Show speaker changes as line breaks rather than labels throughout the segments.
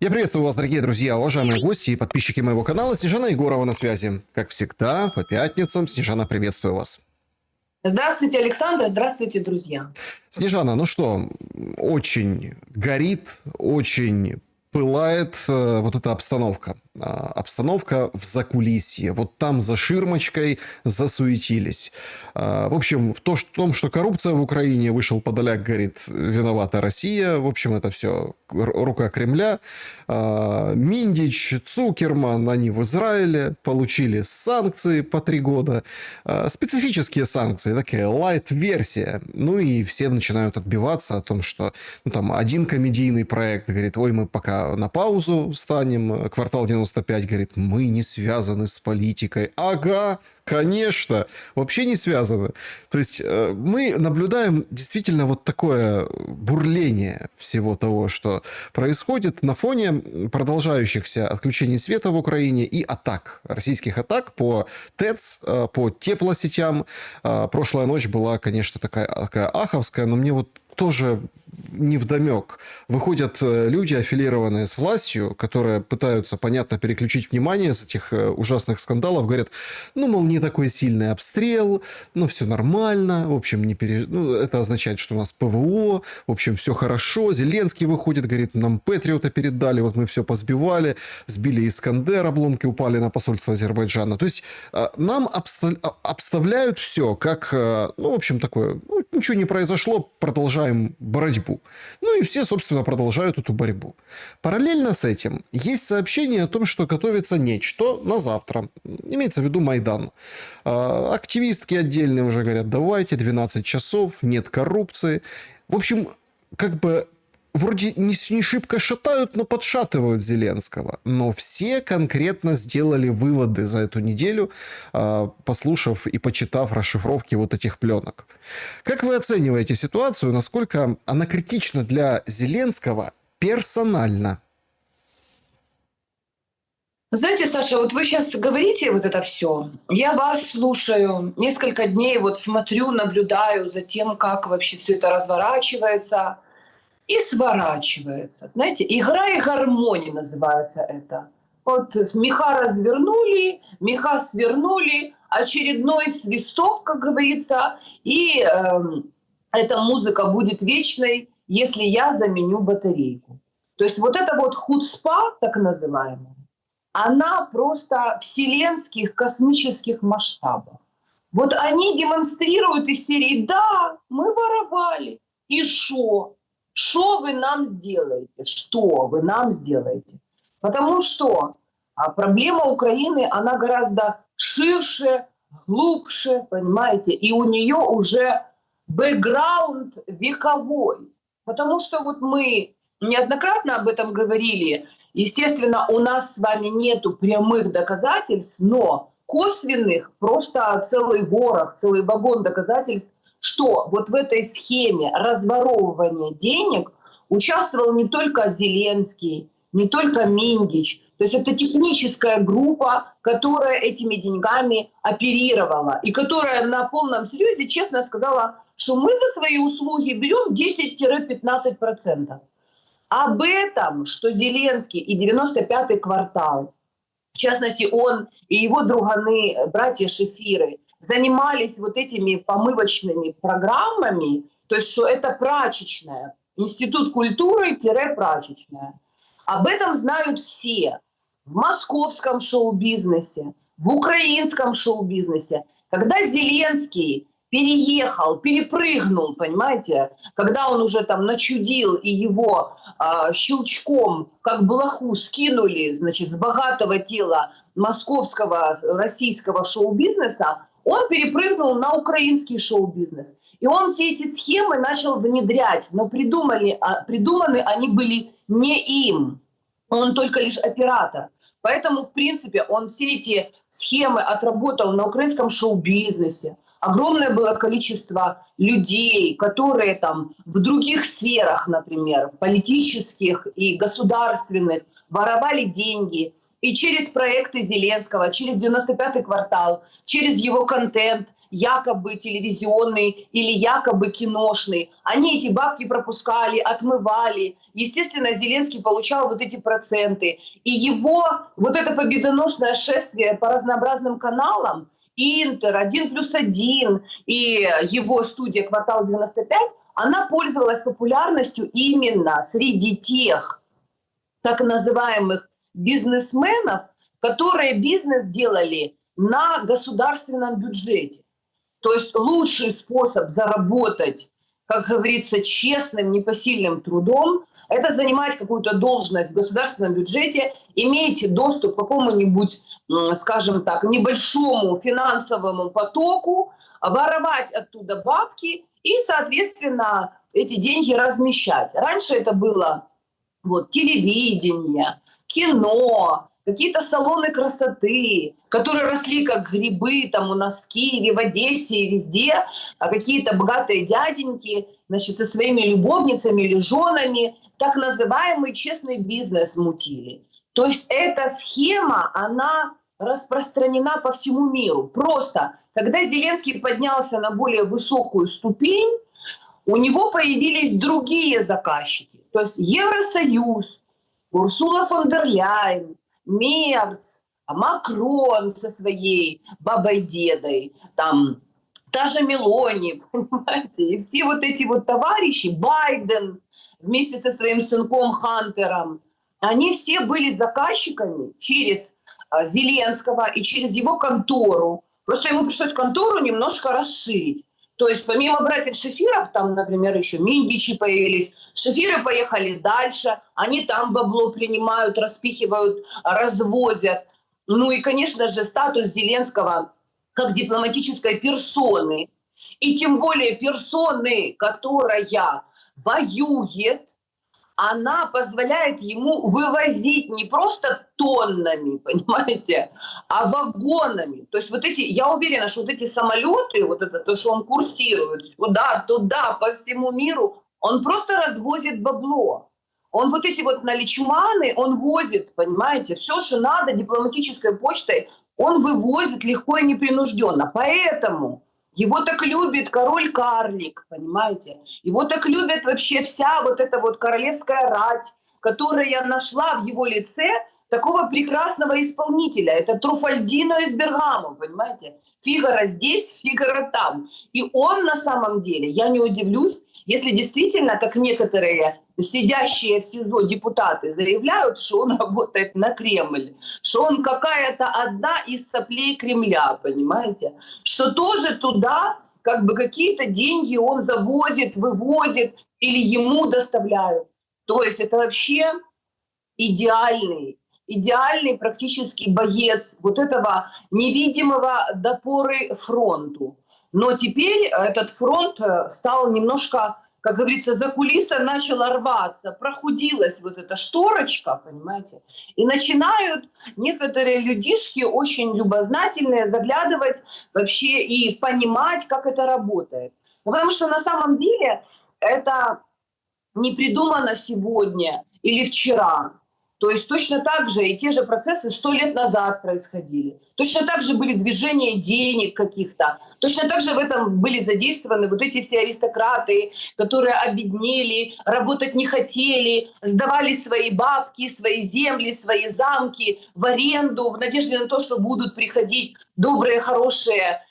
Я приветствую вас, дорогие друзья, уважаемые гости и подписчики моего канала. Снежана Егорова на связи. Как всегда, по пятницам. Снежана, приветствую вас.
Здравствуйте, Александр, здравствуйте, друзья.
Снежана, ну что, очень горит, очень пылает вот эта обстановка. Обстановка в закулисье. Вот там за ширмочкой засуетились. В общем, в том, что коррупция в Украине, вышел Подоляк, говорит, виновата Россия. В общем, это все рука Кремля. Миндич, Цукерман, они в Израиле получили санкции по 3 года. Специфические санкции, такая лайт-версия. Ну и все начинают отбиваться о том, что там один комедийный проект говорит, ой, мы пока на паузу станем. Квартал 95 говорит, мы не связаны с политикой. Ага, конечно, вообще не связаны. То есть мы наблюдаем действительно вот такое бурление всего того, что происходит на фоне продолжающихся отключений света в Украине и атак, российских атак по ТЭЦ, по теплосетям. Прошлая ночь была, конечно, такая аховская, но мне вот тоже невдомек. Выходят люди, аффилированные с властью, которые пытаются, понятно, переключить внимание с этих ужасных скандалов. Говорят, ну, мол, не такой сильный обстрел, ну, все нормально. В общем, это означает, что у нас ПВО, в общем, все хорошо. Зеленский выходит, говорит, нам Патриота передали, вот мы все позбивали, сбили Искандер, обломки упали на посольство Азербайджана. То есть нам обставляют все как, ну, в общем, такое, ну, ничего не произошло, продолжаем борьбу. Ну и все, собственно, продолжают эту борьбу. Параллельно с этим есть сообщение о том, что готовится нечто на завтра. Имеется в виду Майдан. Активистки отдельные уже говорят, давайте, 12 часов, нет коррупции. В общем, как бы вроде не шибко шатают, но подшатывают Зеленского. Но все конкретно сделали выводы за эту неделю, послушав и почитав расшифровки вот этих пленок. Как вы оцениваете ситуацию? Насколько она критична для Зеленского персонально?
Знаете, Саша, вот вы сейчас говорите вот это все. Я вас слушаю несколько дней, вот смотрю, наблюдаю за тем, как вообще все это разворачивается и сворачивается. Знаете, игра и гармония называется это. Вот меха развернули, меха свернули, очередной свисток, как говорится, и эта музыка будет вечной, если я заменю батарейку. То есть вот эта вот хуцпа, так называемая, она просто вселенских, космических масштабов. Вот они демонстрируют из серии «Да, мы воровали». И шо? Что вы нам сделаете? Что вы нам сделаете? Потому что проблема Украины, она гораздо ширше, глубже, понимаете? И у нее уже бэкграунд вековой. Потому что вот мы неоднократно об этом говорили. Естественно, у нас с вами нету прямых доказательств, но косвенных просто целый ворох, целый вагон доказательств, что вот в этой схеме разворовывания денег участвовал не только Зеленский, не только Миндич. То есть это техническая группа, которая этими деньгами оперировала и которая на полном серьезе честно сказала, что мы за свои услуги берем 10-15%. Об этом, что Зеленский и 95-й квартал, в частности, он и его друганы, братья Шефиры, занимались вот этими помывочными программами, то есть что это прачечная, институт культуры-прачечная. Об этом знают все в московском шоу-бизнесе, в украинском шоу-бизнесе. Когда Зеленский переехал, перепрыгнул, понимаете, когда он уже там начудил, и его щелчком, как блоху, скинули, значит, с богатого тела московского, российского шоу-бизнеса, он перепрыгнул на украинский шоу-бизнес. И он все эти схемы начал внедрять, но придуманы они были не им. Он только лишь оператор. Поэтому, в принципе, он все эти схемы отработал на украинском шоу-бизнесе. Огромное было количество людей, которые там в других сферах, например, политических и государственных, воровали деньги. И через проекты Зеленского, через 95-й квартал, через его контент, якобы телевизионный или якобы киношный. Они эти бабки пропускали, отмывали. Естественно, Зеленский получал вот эти проценты. И его вот это победоносное шествие по разнообразным каналам, Интер, 1+1 и его студия «Квартал 95», она пользовалась популярностью именно среди тех так называемых бизнесменов, которые бизнес делали на государственном бюджете. То есть лучший способ заработать, как говорится, честным, непосильным трудом, это занимать какую-то должность в государственном бюджете, иметь доступ к какому-нибудь, скажем так, небольшому финансовому потоку, воровать оттуда бабки и, соответственно, эти деньги размещать. Раньше это было вот, телевидение, кино, какие-то салоны красоты, которые росли как грибы там у нас в Киеве, в Одессе и везде, а какие-то богатые дяденьки, значит, со своими любовницами или женами так называемый честный бизнес мутили. То есть эта схема, она распространена по всему миру. Просто, когда Зеленский поднялся на более высокую ступень, у него появились другие заказчики. То есть Евросоюз, Урсула фон дер Ляйен, Мерц, Макрон со своей бабой-дедой, там, та же Мелони, понимаете, и все вот эти вот товарищи, Байден вместе со своим сынком Хантером, они все были заказчиками через Зеленского и через его контору. Просто ему пришлось контору немножко расширить. То есть помимо братьев Шефиров, там, например, еще Мингичи появились, Шефиры поехали дальше, они там бабло принимают, распихивают, развозят. Ну и, конечно же, статус Зеленского как дипломатической персоны, и тем более персоны, которая воюет, она позволяет ему вывозить не просто тоннами, понимаете, а вагонами. То есть вот эти, я уверена, что вот эти самолеты, вот это то, что он курсирует, куда, туда, по всему миру, он просто развозит бабло. Он вот эти вот наличманы, он возит, понимаете, все, что надо дипломатической почтой, он вывозит легко и непринужденно. Поэтому его так любит король-карлик, понимаете? Его так любят вообще вся вот эта вот королевская рать, которая нашла в его лице такого прекрасного исполнителя. Это Труфальдино из Бергамо, понимаете? Фигаро здесь, Фигаро там. И он на самом деле, я не удивлюсь, если действительно, как некоторые сидящие в СИЗО депутаты заявляют, что он работает на Кремль, что он какая-то одна из соплей Кремля, понимаете? Что тоже туда как бы какие-то деньги он завозит, вывозит или ему доставляют. То есть это вообще идеальный практически боец вот этого невидимого до поры фронту. Но теперь этот фронт стал немножко, как говорится, за кулисой начала рваться, прохудилась вот эта шторочка, понимаете, и начинают некоторые людишки очень любознательные заглядывать вообще и понимать, как это работает. Ну, потому что на самом деле это не придумано сегодня или вчера. То есть точно так же и те же процессы 100 лет назад происходили. Точно так же были движения денег каких-то. Точно так же в этом были задействованы вот эти все аристократы, которые обеднели, работать не хотели, сдавали свои бабки, свои земли, свои замки в аренду в надежде на то, что будут приходить добрые, хорошие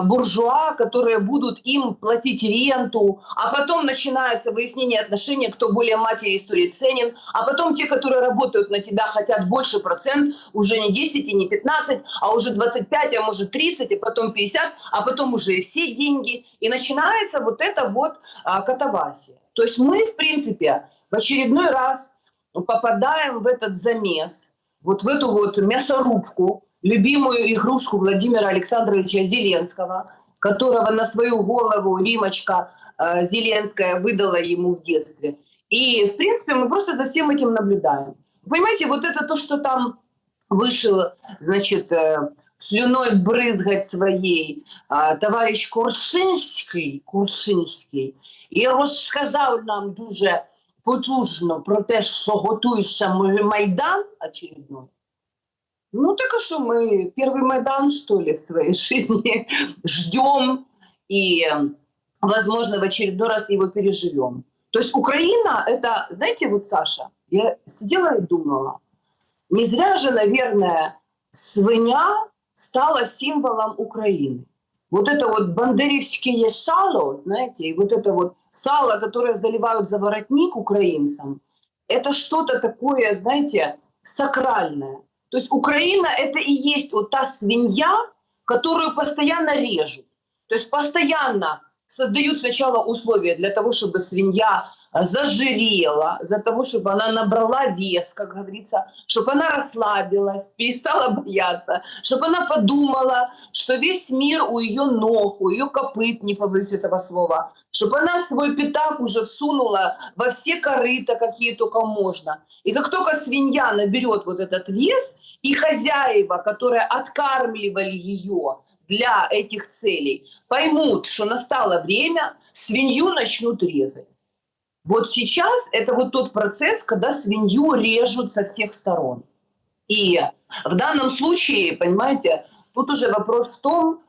буржуа, которые будут им платить ренту, а потом начинается выяснение отношений, кто более матери истории ценен, а потом те, которые работают на тебя, хотят больше процент, уже не 10 и не 15, а уже 25, а может 30, и потом 50, а потом уже и все деньги. И начинается вот это вот катавасия. То есть мы, в принципе, в очередной раз попадаем в этот замес, вот в эту вот мясорубку, любимую игрушку Владимира Александровича Зеленского, которого на свою голову Римочка Зеленская выдала ему в детстве. И, в принципе, мы просто за всем этим наблюдаем. Понимаете, вот это то, что там вышел, значит, слюной брызгать своей товарищ Куршинський, і розказав нам дуже потужно про те, що готується Майдан очередной. Ну так а что, мы первый Майдан, что ли, в своей жизни ждем и, возможно, в очередной раз его переживем. То есть Украина это, знаете, вот, Саша, я сидела и думала, не зря же, наверное, свиня стала символом Украины. Вот это вот бандеровские сало, знаете, и вот это вот сало, которое заливают за воротник украинцам, это что-то такое, знаете, сакральное. То есть Украина это и есть вот та свинья, которую постоянно режут. То есть постоянно создают сначала условия для того, чтобы свинья зажирела, для того, чтобы она набрала вес, как говорится, чтобы она расслабилась, перестала бояться, чтобы она подумала, что весь мир у ее ног, у ее копыт, не побоюсь этого слова, чтобы она свой пятак уже всунула во все корыта, какие только можно. И как только свинья наберет вот этот вес, и хозяева, которые откармливали ее для этих целей, поймут, что настало время, свинью начнут резать. Вот сейчас это вот тот процесс, когда свинью режут со всех сторон. И в данном случае, понимаете, тут уже вопрос в том,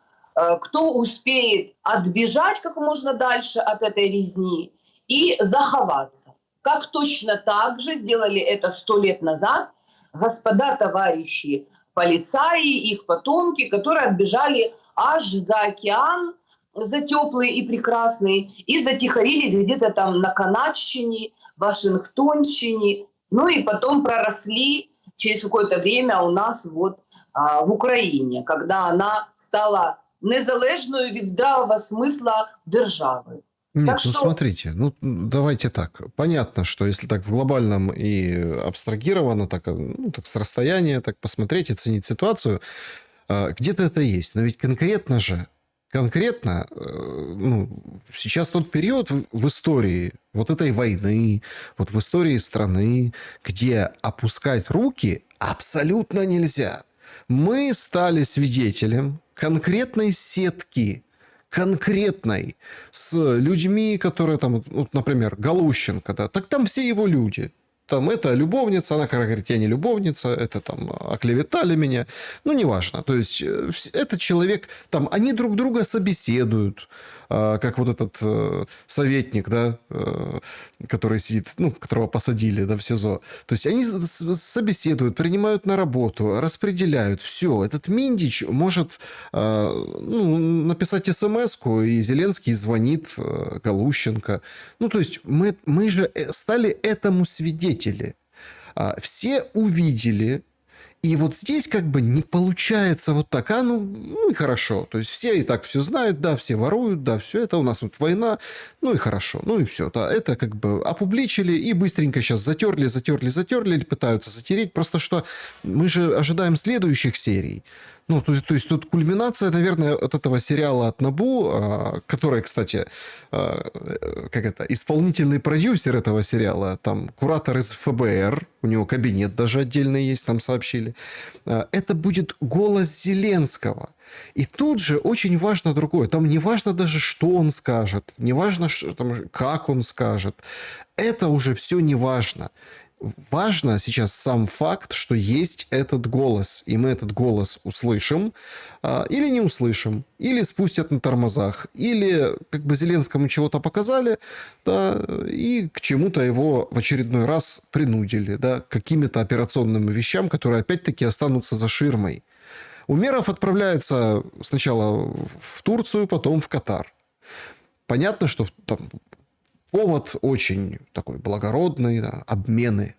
кто успеет отбежать как можно дальше от этой резни и заховаться. Как точно так же сделали это 100 лет назад господа товарищи полицаи, их потомки, которые отбежали аж за океан, за теплый и прекрасный, и затихарились где-то там на Канадщине, Вашингтонщине, ну и потом проросли через какое-то время у нас вот в Украине, когда она стала незалежною від здравого смысла державою.
Нет,
Так
ну
что
смотрите, ну давайте так. Понятно, что если так в глобальном и абстрагированно, так, ну, так с расстояния, так посмотреть и ценить ситуацию, где-то это есть. Но ведь конкретно, ну, сейчас тот период в истории вот этой войны, вот в истории страны, где опускать руки абсолютно нельзя. Мы стали свидетелем конкретной сетки, конкретной, с людьми, которые там, вот, например, Галущенко, да, так там все его люди. Там это любовница, она говорит, я не любовница, это там оклеветали меня. Ну, неважно. То есть, этот человек, там, они друг друга собеседуют, как вот этот советник, да, который сидит, ну, которого посадили, да, в СИЗО. То есть, они собеседуют, принимают на работу, распределяют. Все. Этот Миндич может ну, написать смс-ку, и Зеленский звонит Галущенко. Ну, то есть, мы же стали этому свидетели. Все увидели. И вот здесь как бы не получается вот так, ну и хорошо. То есть все и так все знают, да, все воруют, да, все это, у нас тут война, ну и хорошо, ну и все. Да, это как бы опубличили и быстренько сейчас затерли, пытаются затереть. Просто что мы же ожидаем следующих серий. Ну, то есть тут кульминация, наверное, от этого сериала от НАБУ, который, кстати, как это, исполнительный продюсер этого сериала, там, куратор из ФБР, у него кабинет даже отдельный есть, там сообщили. Это будет голос Зеленского. И тут же очень важно другое. Там не важно даже, что он скажет, не важно, что, там, как он скажет. Это уже все не важно. Важно сейчас сам факт, что есть этот голос, и мы этот голос услышим или не услышим, или спустят на тормозах, или как бы Зеленскому чего-то показали, да, и к чему-то его в очередной раз принудили, да, к какими-то операционными вещам, которые опять-таки останутся за ширмой. Умеров отправляется сначала в Турцию, потом в Катар. Понятно, что там повод очень такой благородный, да, обмены.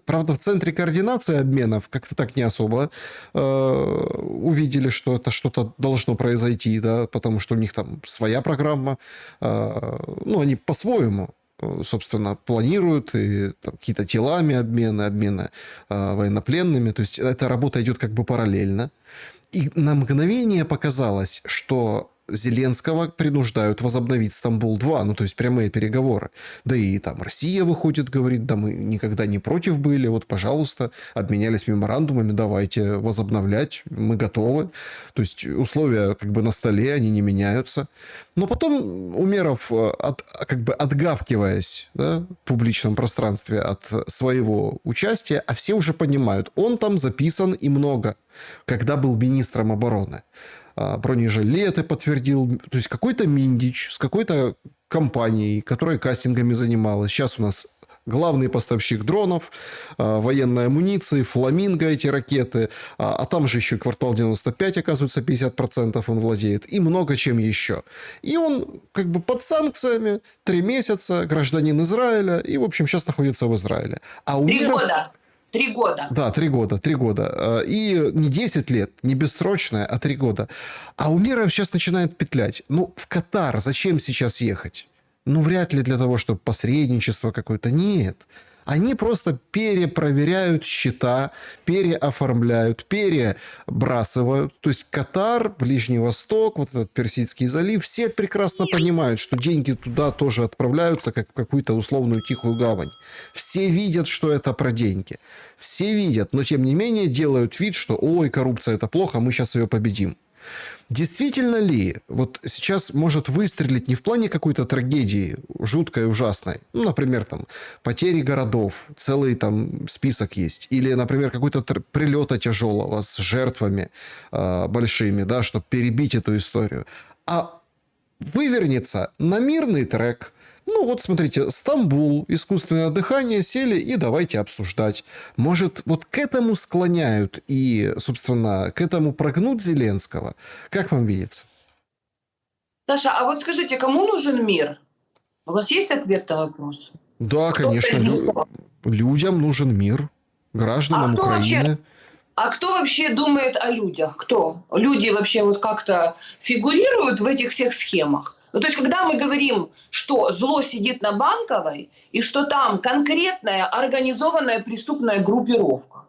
Правда, в центре координации обменов как-то так не особо увидели, что это что-то должно произойти, да, потому что у них там своя программа. Ну, они по-своему, собственно, планируют и там, какие-то телами обмены военнопленными. То есть, эта работа идет как бы параллельно. И на мгновение показалось, что Зеленского принуждают возобновить Стамбул-2, ну, то есть прямые переговоры. Да и там Россия выходит, говорит, да мы никогда не против были, вот, пожалуйста, обменялись меморандумами, давайте возобновлять, мы готовы. То есть условия как бы на столе, они не меняются. Но потом Умеров, как бы отгавкиваясь, да, в публичном пространстве от своего участия, а все уже понимают, он там записан и много, когда был министром обороны. Бронежилеты подтвердил, то есть какой-то Миндич с какой-то компанией, которая кастингами занималась. Сейчас у нас главный поставщик дронов, военной амуниции, Фламинго эти ракеты, а там же еще Квартал 95, оказывается, 50% он владеет, и много чем еще. И он как бы под санкциями 3 месяца, гражданин Израиля, и, в общем, сейчас находится в Израиле. А Умеров...
3 года. 3 года.
Да, 3 года, 3 года. И не 10 лет, не бессрочное, а 3 года. А Умеров сейчас начинает петлять. Ну, в Катар зачем сейчас ехать? Ну, вряд ли для того, чтобы посредничество какое-то. Нет. Они просто перепроверяют счета, переоформляют, перебрасывают. То есть Катар, Ближний Восток, вот этот Персидский залив, все прекрасно понимают, что деньги туда тоже отправляются, как в какую-то условную тихую гавань. Все видят, что это про деньги. Все видят, но тем не менее делают вид, что ой, коррупция это плохо, мы сейчас ее победим. Действительно ли вот сейчас может выстрелить не в плане какой-то трагедии жуткой, ужасной, ну, например, там, потери городов, целый там список есть, или, например, какой-то прилета тяжелого с жертвами большими, да, чтобы перебить эту историю, а вывернется на мирный трек. Ну, вот смотрите, Стамбул, искусственное дыхание, сели и давайте обсуждать. Может, вот к этому склоняют и, собственно, к этому прогнут Зеленского? Как вам видится?
Саша, а вот скажите, кому нужен мир? У вас есть ответ на вопрос?
Да,
Кто
конечно, людям нужен мир, гражданам Украины.
А кто вообще думает о людях? Кто? Люди вообще вот как-то фигурируют в этих всех схемах? Ну, то есть, когда мы говорим, что зло сидит на Банковой, и что там конкретная организованная преступная группировка,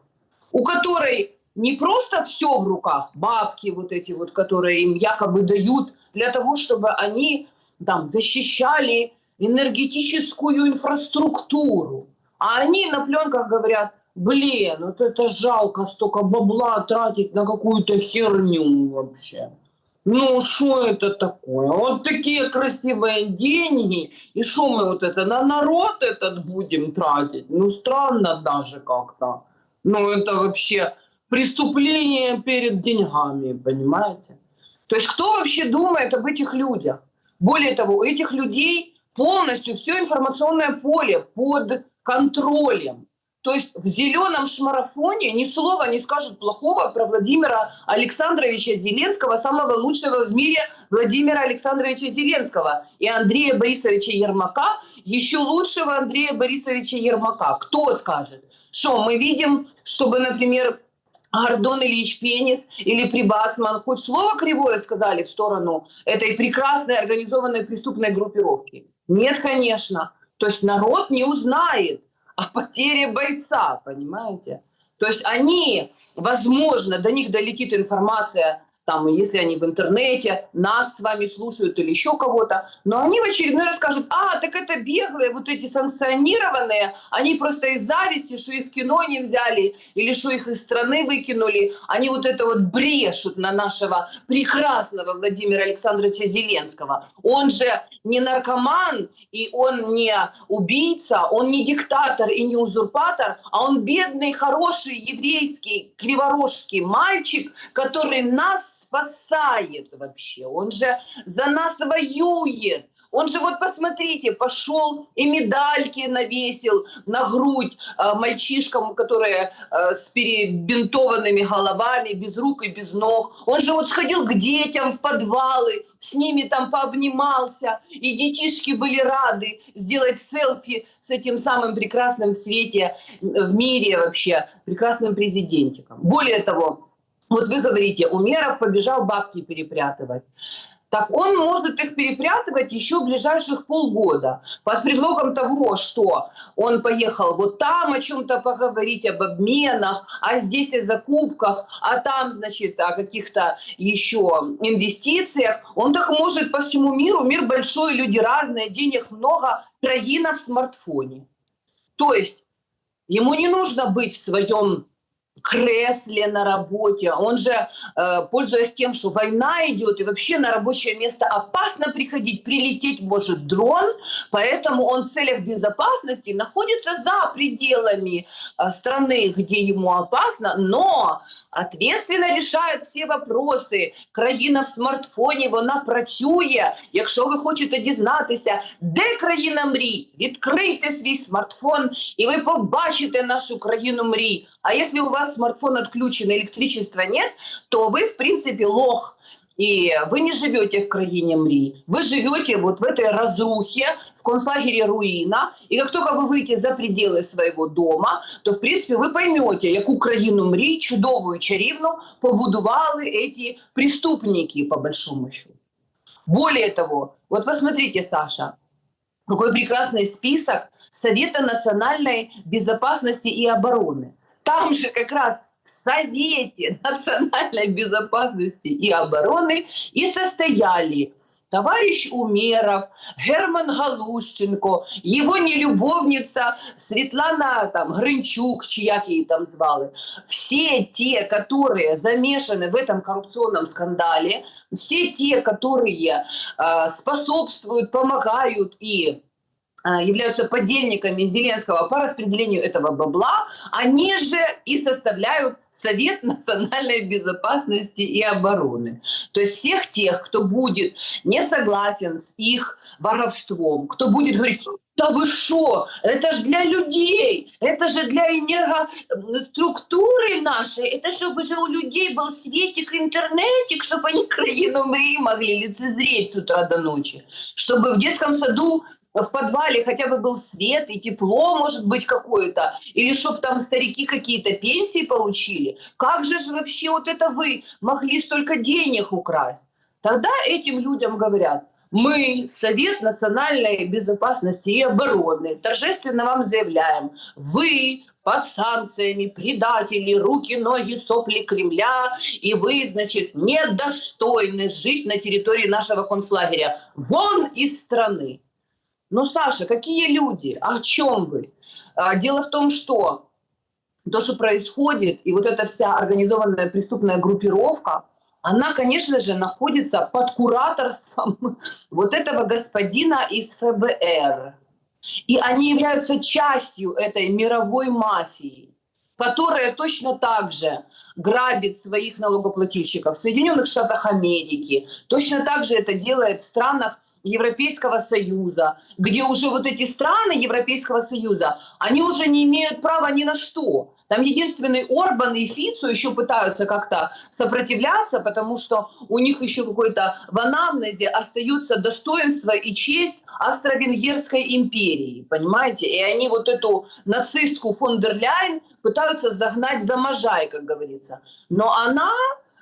у которой не просто все в руках, бабки вот эти вот, которые им якобы дают для того, чтобы они там защищали энергетическую инфраструктуру, а они на пленках говорят, блин, вот это жалко столько бабла тратить на какую-то херню вообще. Ну, что это такое? Вот такие красивые деньги. И что мы вот это на народ этот будем тратить? Ну, странно даже как-то. Ну, это вообще преступление перед деньгами, понимаете? То есть кто вообще думает об этих людях? Более того, у этих людей полностью все информационное поле под контролем. То есть в зеленом шмарафоне ни слова не скажут плохого про Владимира Александровича Зеленского, самого лучшего в мире Владимира Александровича Зеленского, и Андрея Борисовича Ермака, еще лучшего Андрея Борисовича Ермака. Кто скажет? Что мы видим, чтобы, например, Гордон Ильич Пенис или Прибацман хоть слово кривое сказали в сторону этой прекрасной организованной преступной группировки? Нет, конечно. То есть народ не узнает о потере бойца, понимаете? То есть они, возможно, до них долетит информация, там, если они в интернете, нас с вами слушают или еще кого-то, но они в очередной раз скажут, так это беглые, вот эти санкционированные, они просто из зависти, что их в кино не взяли, или что их из страны выкинули, они вот это вот брешут на нашего прекрасного Владимира Александровича Зеленского. Он же не наркоман, и он не убийца, он не диктатор и не узурпатор, а он бедный, хороший, еврейский, криворожский мальчик, который нас спасает вообще. Он же за нас воюет. Он же, вот посмотрите, пошел и медальки навесил на грудь мальчишкам, которые с перебинтованными головами, без рук и без ног. Он же вот сходил к детям в подвалы, с ними там пообнимался, и детишки были рады сделать селфи с этим самым прекрасным в свете, в мире вообще, прекрасным президентиком. Более того, вот вы говорите, Умеров побежал бабки перепрятывать. так он может их перепрятывать еще ближайших полгода под предлогом того, что он поехал вот там о чем-то поговорить, об обменах, а здесь о закупках, а там, значит, о каких-то еще инвестициях. Он так может по всему миру, мир большой, люди разные, денег много, краина в смартфоне. То есть ему не нужно быть в своем кресле на работе. Он же, пользуясь тем, что война идет, и вообще на рабочее место опасно приходить, прилететь может дрон, поэтому он в целях безопасности находится за пределами страны, где ему опасно, но ответственно решает всі вопроси. Країна в смартфоні, вона працює. Якщо ви хочете дізнатися, де країна мрій, відкрийте свій смартфон, і ви побачите нашу країну мрій. А если у вас смартфон отключен, электричества нет, то вы, в принципе, лох. И вы не живете в краине мрий. Вы живете вот в этой разрухе, в концлагере руина. И как только вы выйдете за пределы своего дома, то, в принципе, вы поймете, яку країну мрій, чудовую, чарівну, побудували эти преступники, по большому счету. Более того, вот посмотрите, Саша, какой прекрасный список Совета национальной безопасности и обороны. Там же как раз в Совете национальной безопасности и обороны и состояли товарищ Умеров, Герман Галущенко, его нелюбовница Светлана там, Гринчук, чи як її там звали. Все те, которые замешаны в этом коррупционном скандале, все те, которые способствуют, помогают и являются подельниками Зеленского по распределению этого бабла, они же и составляют Совет национальной безопасности и обороны. То есть всех тех, кто будет не согласен с их воровством, кто будет говорить: да вы шо, это же для людей, это же для энергоструктуры нашей, это чтобы же у людей был светик, интернетик, чтобы они краину мрии могли лицезреть с утра до ночи, чтобы в детском саду в подвале хотя бы был свет и тепло, может быть, какое-то, или чтобы там старики какие-то пенсии получили. Как же вообще вот это вы могли столько денег украсть? Тогда этим людям говорят: мы, Совет национальной безопасности и обороны, торжественно вам заявляем, вы под санкциями, предатели, руки, ноги, сопли Кремля, и вы, значит, недостойны жить на территории нашего концлагеря. Вон из страны. Ну, Саша, какие люди? О чем вы? Дело в том, что то, что происходит, и вот эта вся организованная преступная группировка, она, конечно же, находится под кураторством вот этого господина из ФБР. И они являются частью этой мировой мафии, которая точно так же грабит своих налогоплательщиков в Соединенных Штатах Америки, точно так же это делает в странах Европейского Союза, где уже вот эти страны Европейского Союза, они уже не имеют права ни на что. Там единственный Орбан и Фицо еще пытаются как-то сопротивляться, потому что у них еще какой-то в анамнезе остается достоинство и честь Австро-Венгерской империи, понимаете? И они вот эту нацистку фон дер Ляйен пытаются загнать за можай, как говорится. Но она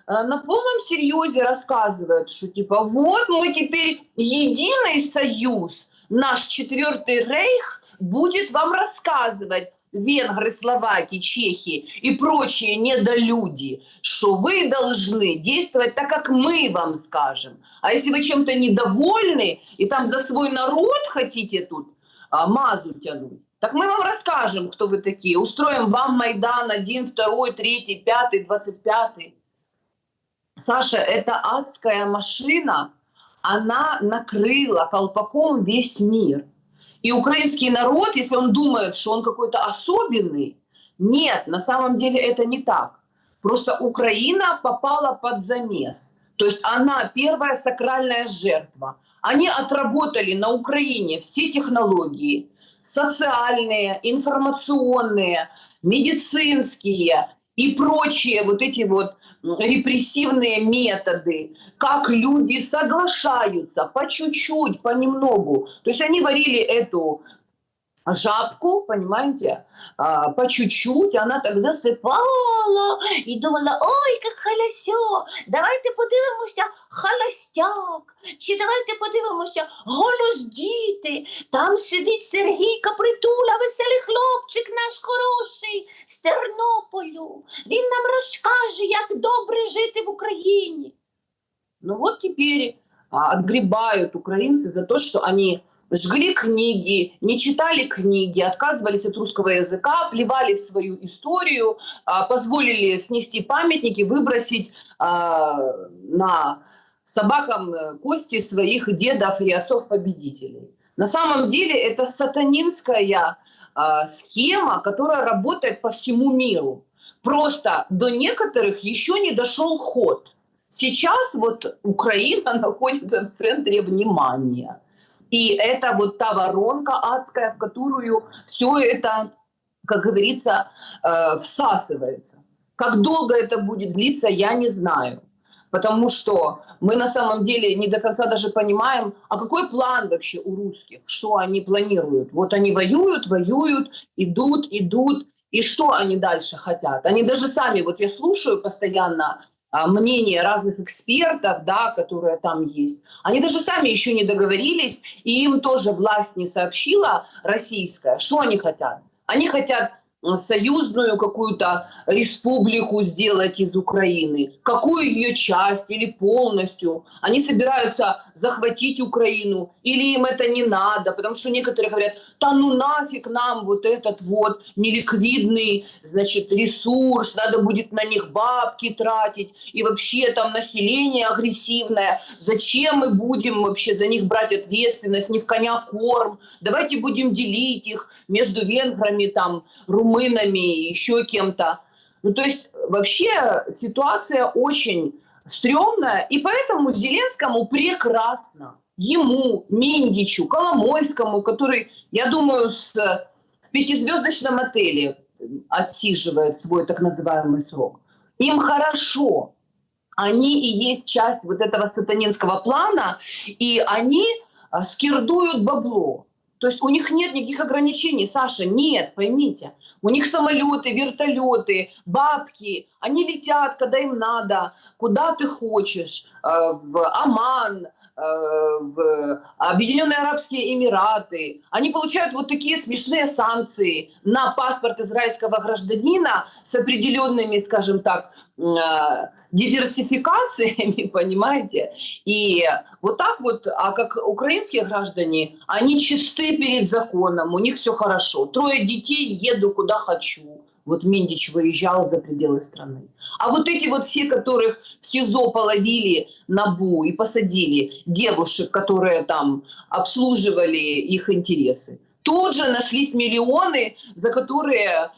на полном серьезе рассказывает, что типа вот мы теперь единый союз, наш четвертый рейх будет вам рассказывать, венгры, словаки, чехи и прочие недолюди, что вы должны действовать так, как мы вам скажем. А если вы чем-то недовольны и там за свой народ хотите тут мазу тянуть, так мы вам расскажем, кто вы такие. Устроим вам Майдан 1, 2, 3, 5, 25. Саша, эта адская машина, она накрыла колпаком весь мир. И украинский народ, если он думает, что он какой-то особенный, нет, на самом деле это не так. Просто Украина попала под замес. То есть она первая сакральная жертва. Они отработали на Украине все технологии, социальные, информационные, медицинские и прочие вот эти вот репрессивные методы, как люди соглашаются по чуть-чуть, понемногу. То есть они варили эту жабку, понимаете, по чуть-чуть, она так засипала і думала: ой, як халясьо, давайте подивимося холостяк, чи давайте подивимося голос діти. Там сидить Сергійка Притула, веселий хлопчик наш хороший з Тернополю. Він нам розкаже, як добре жити в Україні. Ну вот теперь отгребают украинцы за то, что они жгли книги, не читали книги, отказывались от русского языка, плевали в свою историю, позволили снести памятники, выбросить на собакам кости своих дедов и отцов-победителей. На самом деле это сатанинская схема, которая работает по всему миру. Просто до некоторых еще не дошел ход. Сейчас вот Украина находится в центре внимания. И это вот та воронка адская, в которую все это, как говорится, всасывается. Как долго это будет длиться, я не знаю. Потому что мы на самом деле не до конца даже понимаем, а какой план вообще у русских, что они планируют. Вот они воюют, идут, и что они дальше хотят. Они даже сами, вот я слушаю постоянно мнения разных экспертов, да, которые там есть, они даже сами еще не договорились, и им тоже власть не сообщила, российская, что они хотят. Они хотят союзную какую-то республику сделать из Украины, какую ее часть или полностью. Они собираются захватить Украину, или им это не надо, потому что некоторые говорят: да ну нафиг нам вот этот вот неликвидный, значит, ресурс, надо будет на них бабки тратить, и вообще там население агрессивное, зачем мы будем вообще за них брать ответственность, не в коня корм, давайте будем делить их между венграми, там, румынами, еще кем-то. Ну, то есть вообще ситуация очень стрёмная, и поэтому Зеленскому прекрасно, ему, Миндичу, Коломойскому, который, я думаю, в пятизвездочном отеле отсиживает свой так называемый срок. Им хорошо. Они и есть часть вот этого сатанинского плана, и они скирдуют бабло. То есть у них нет никаких ограничений, Саша, нет, поймите. У них самолеты, вертолеты, бабки, они летят, когда им надо, куда ты хочешь, в Оман, в Объединенные Арабские Эмираты. Они получают вот такие смешные санкции на паспорт израильского гражданина с определенными, скажем так, диверсификациями, понимаете? И вот так вот, а как украинские граждане, они чисты перед законом, у них все хорошо. 3 детей, еду куда хочу. Вот Миндич выезжал за пределы страны. А вот эти вот все, которых в СИЗО половили НАБУ и посадили, девушек, которые там обслуживали их интересы, тут же нашлись миллионы, за которые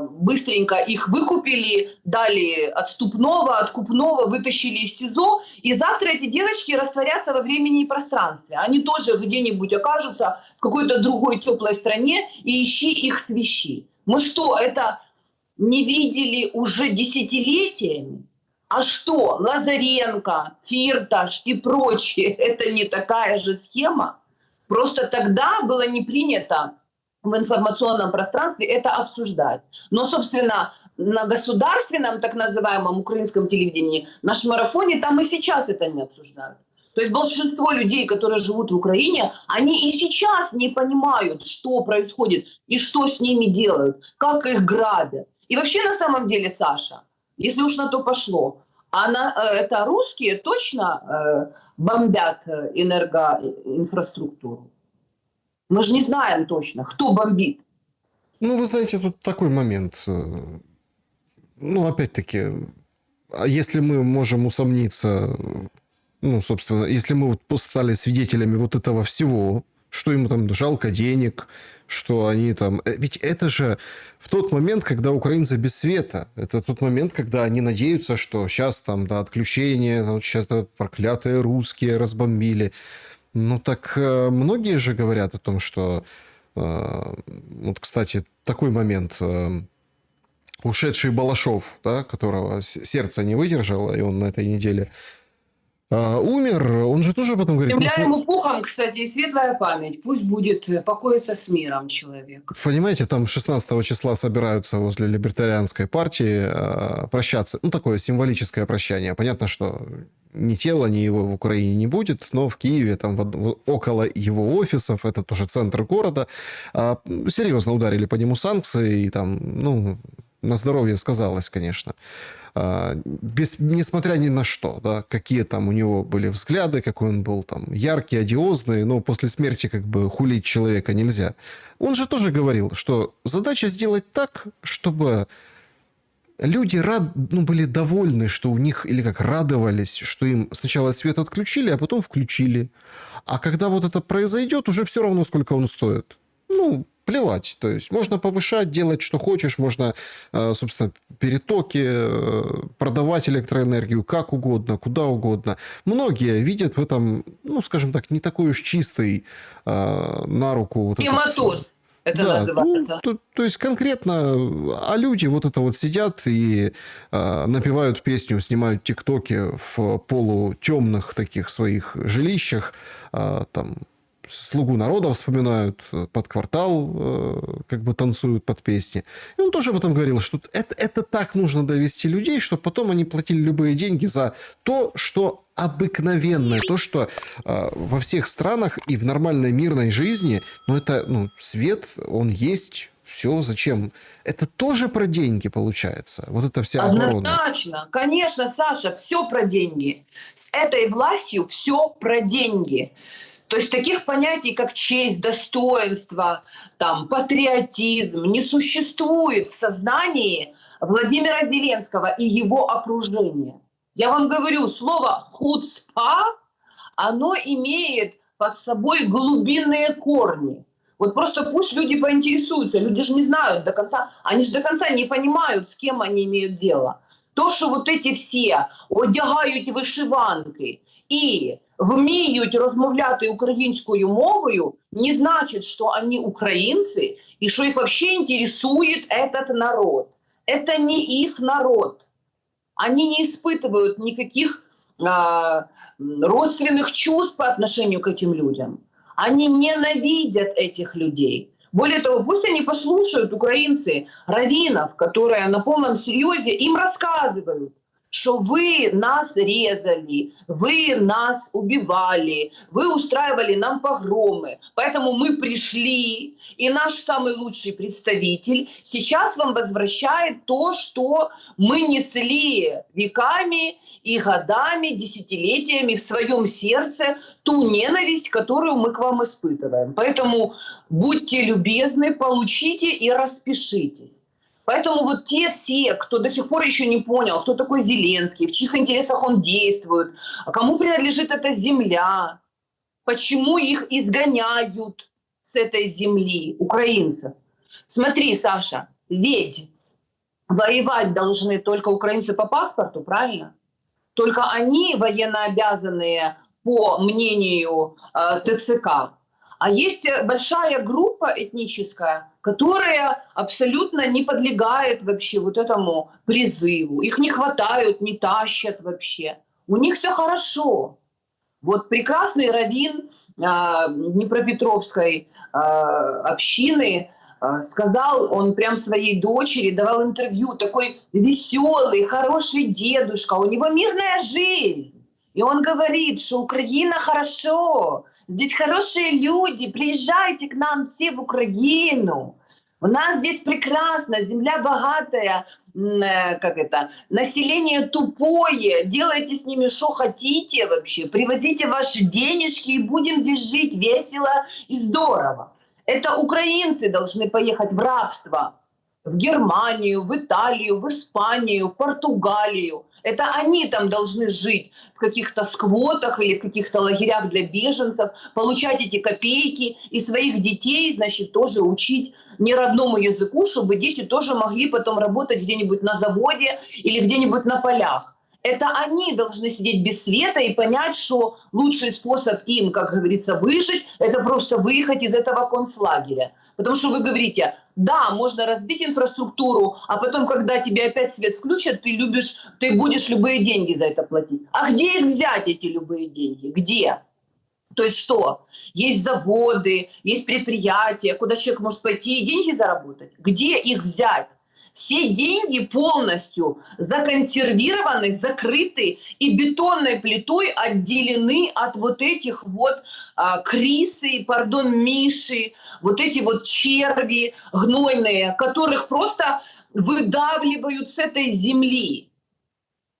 быстренько их выкупили, дали откупного, вытащили из СИЗО, и завтра эти девочки растворятся во времени и пространстве. Они тоже где-нибудь окажутся в какой-то другой теплой стране, и ищи их свищи. Мы что, это не видели уже десятилетиями? А что, Лазаренко, Фирташ и прочие, это не такая же схема? Просто тогда было не принято в информационном пространстве это обсуждать. Но, собственно, на государственном, так называемом, украинском телевидении, на шмарафоне там и сейчас это не обсуждают. То есть большинство людей, которые живут в Украине, они и сейчас не понимают, что происходит и что с ними делают, как их грабят. И вообще, на самом деле, Саша, если уж на то пошло, это русские точно бомбят энергоинфраструктуру? Мы же не знаем точно, кто бомбит.
Ну, вы знаете, тут такой момент. Ну, опять-таки, если мы можем усомниться, ну, собственно, если мы вот стали свидетелями вот этого всего, что ему там жалко денег, что они там... Ведь это же в тот момент, когда украинцы без света. Это тот момент, когда они надеются, что сейчас там, да, отключение, вот сейчас проклятые русские разбомбили. Ну, так многие же говорят о том, что... Вот, кстати, такой момент. Ушедший Балашов, да, которого сердце не выдержало, и он на этой неделе Умер, он же тоже об этом говорит.
Земля ему пухом, кстати, и светлая память. Пусть будет покоиться с миром человек.
Понимаете, там 16 числа собираются возле либертарианской партии прощаться. Ну, такое символическое прощание. Понятно, что ни тела, ни его в Украине не будет, но в Киеве, там около его офисов, это тоже центр города, серьезно ударили по нему санкции, и там, ну, на здоровье сказалось, конечно. Несмотря ни на что, да, какие там у него были взгляды, какой он был там яркий, одиозный, но после смерти как бы хулить человека нельзя. Он же тоже говорил, что задача сделать так, чтобы люди были довольны, что у них, или как радовались, что им сначала свет отключили, а потом включили. А когда вот это произойдет, уже все равно, сколько он стоит. Ну, плевать. То есть можно повышать, делать, что хочешь. Можно, собственно, перетоки, продавать электроэнергию как угодно, куда угодно. Многие видят в этом, ну, скажем так, не такой уж чистый на руку. Вот
Нематоз. Это называется.
Ну, то есть конкретно, а люди вот это вот сидят и напевают песню, снимают тиктоки в полутемных таких своих жилищах, там «Слугу народа» вспоминают, под «Квартал» как бы танцуют под песни. И он тоже об этом говорил, что это так нужно довести людей, чтобы потом они платили любые деньги за то, что обыкновенное, то, что во всех странах и в нормальной мирной жизни, но это, ну, свет, он есть, все, зачем? Это тоже про деньги получается, вот эта вся оборона.
Однозначно, конечно, Саша, все про деньги. С этой властью все про деньги. То есть таких понятий, как честь, достоинство, там, патриотизм не существует в сознании Владимира Зеленского и его окружения. Я вам говорю, слово «хуцпа», оно имеет под собой глубинные корни. Вот просто пусть люди поинтересуются, люди же не знают до конца, они же до конца не понимают, с кем они имеют дело. То, що вот эти всі одягають вишиванки і вміють розмовляти українською мовою, не значит, что они украинцы и что их вообще интересует этот народ. Это не их народ. Они не испытывают никаких родственных чувств по отношению к этим людям. Они ненавидят этих людей. Более того, пусть они послушают, украинцы, раввинов, которые на полном серьезе им рассказывают, что вы нас резали, вы нас убивали, вы устраивали нам погромы. Поэтому мы пришли, и наш самый лучший представитель сейчас вам возвращает то, что мы несли веками и годами, десятилетиями в своем сердце, ту ненависть, которую мы к вам испытываем. Поэтому будьте любезны, получите и распишитесь. Поэтому вот те все, кто до сих пор еще не понял, кто такой Зеленский, в чьих интересах он действует, кому принадлежит эта земля, почему их изгоняют с этой земли, украинцев. Смотри, Саша, ведь воевать должны только украинцы по паспорту, правильно? Только они военнообязанные по мнению ТЦК. А есть большая группа этническая, которая абсолютно не подлегает вообще вот этому призыву. Их не хватают, не тащат вообще. У них все хорошо. Вот прекрасный раввин Днепропетровской общины сказал, он прям своей дочери давал интервью, такой веселый, хороший дедушка, у него мирная жизнь. И он говорит, что Украина хорошо, здесь хорошие люди, приезжайте к нам все в Украину. У нас здесь прекрасно, земля богатая, население тупое, делайте с ними что хотите вообще, привозите ваши денежки и будем здесь жить весело и здорово. Это украинцы должны поехать в рабство в Германию, в Италию, в Испанию, в Португалию. Это они там должны жить в каких-то сквотах или в каких-то лагерях для беженцев, получать эти копейки и своих детей, значит, тоже учить неродному языку, чтобы дети тоже могли потом работать где-нибудь на заводе или где-нибудь на полях. Это они должны сидеть без света и понять, что лучший способ им, как говорится, выжить, это просто выехать из этого концлагеря. Потому что вы говорите, да, можно разбить инфраструктуру, а потом, когда тебе опять свет включат, ты будешь любые деньги за это платить. А где их взять, эти любые деньги? Где? То есть что? Есть заводы, есть предприятия, куда человек может пойти и деньги заработать. Где их взять? Все деньги полностью законсервированы, закрыты и бетонной плитой отделены от вот этих вот крисы, миши, вот эти вот черви гнойные, которых просто выдавливают с этой земли.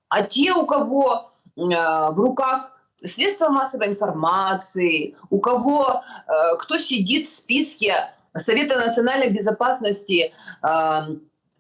А те, у кого в руках средства массовой информации, у кого кто сидит в списке Совета национальной безопасности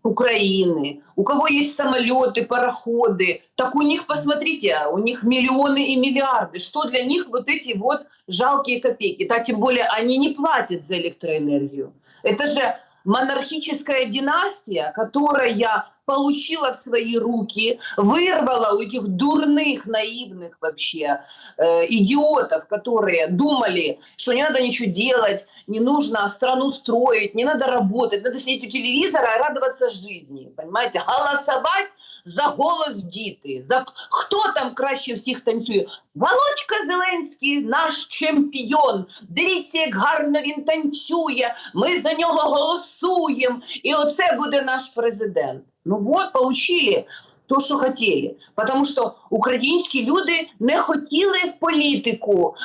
Украины, у кого есть самолеты, пароходы, так у них, посмотрите, у них миллионы и миллиарды. Что для них вот эти вот жалкие копейки? Да, тем более они не платят за электроэнергию. Это же монархическая династия, которая получила в свои руки, вырвала у этих дурных, наивных вообще идиотов, которые думали, что не надо ничего делать, не нужно страну строить, не надо работать, надо сидеть у телевизора и радоваться жизни, понимаете, голосовать за голос діти. За хто там краще всіх танцює? Володька Зеленський, наш чемпіон. Дивіться, як гарно він танцює. Ми за нього голосуємо. І оце буде наш президент. Ну вот, получили то, що хотіли. Тому що українські люди не хотіли в політику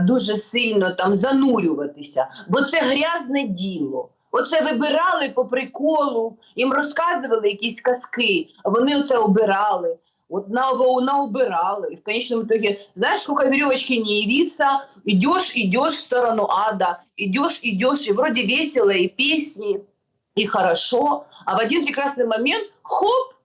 дуже сильно там занурюватися, бо це грязне діло. Оце вибирали по приколу, їм розказували якісь казки, а вони оце обирали. Вот наубирали. И в конечном итоге, знаешь, сколько веревочки не явиться, идешь в сторону ада, идешь, и вроде весело, и песни, и хорошо, а в один прекрасный момент, хоп,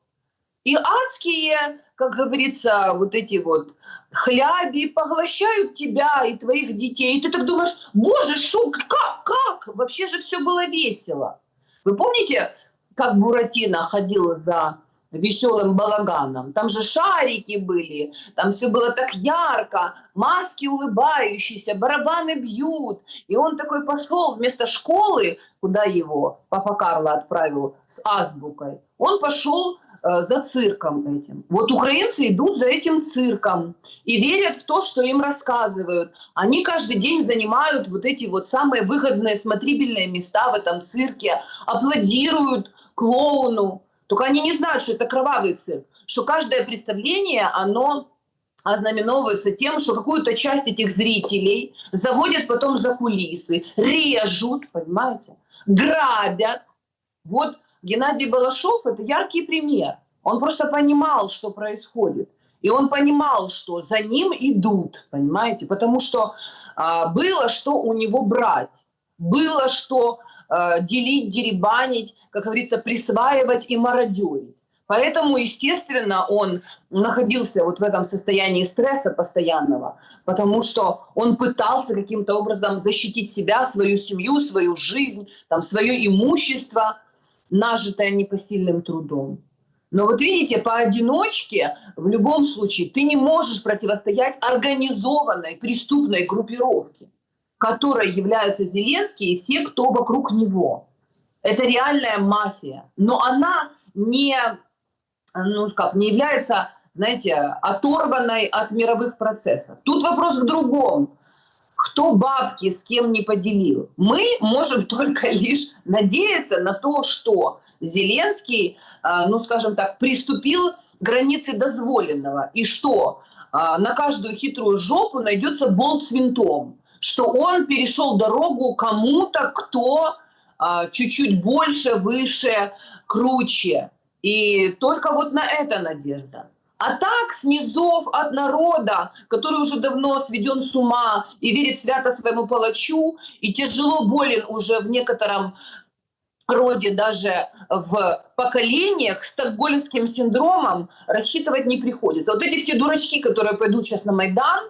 и адские, как говорится, вот эти вот хляби поглощают тебя и твоих детей. И ты так думаешь, боже, шо, как? Вообще же все было весело. Вы помните, как Буратино ходил за веселым балаганом? Там же шарики были, там все было так ярко, маски улыбающиеся, барабаны бьют. И он такой пошел вместо школы, куда его папа Карло отправил с азбукой, он пошел за цирком этим. Вот украинцы идут за этим цирком и верят в то, что им рассказывают. Они каждый день занимают вот эти вот самые выгодные смотрибельные места в этом цирке, аплодируют клоуну. Только они не знают, что это кровавый цирк, что каждое представление, оно ознаменовывается тем, что какую-то часть этих зрителей заводят потом за кулисы, режут, понимаете, грабят. Вот Геннадий Балашов – это яркий пример. Он просто понимал, что происходит. И он понимал, что за ним идут, понимаете? Потому что было что у него брать, было что делить, деребанить, как говорится, присваивать и мародерить. Поэтому, естественно, он находился вот в этом состоянии стресса постоянного, потому что он пытался каким-то образом защитить себя, свою семью, свою жизнь, там, свое имущество, нажитое непосильным трудом. Но вот видите, поодиночке в любом случае ты не можешь противостоять организованной преступной группировке, которой являются Зеленский и все, кто вокруг него. Это реальная мафия. Но она не является, знаете, оторванной от мировых процессов. Тут вопрос в другом. Кто бабки с кем не поделил? Мы можем только лишь надеяться на то, что Зеленский, скажем так, приступил к границе дозволенного, и что на каждую хитрую жопу найдется болт с винтом, что он перешел дорогу кому-то, кто чуть-чуть больше, выше, круче. И только вот на это надежда. А так, с низов от народа, который уже давно сведен с ума и верит свято своему палачу, и тяжело болен уже в некотором роде даже в поколениях, с стокгольмским синдромом рассчитывать не приходится. Вот эти все дурачки, которые пойдут сейчас на Майдан,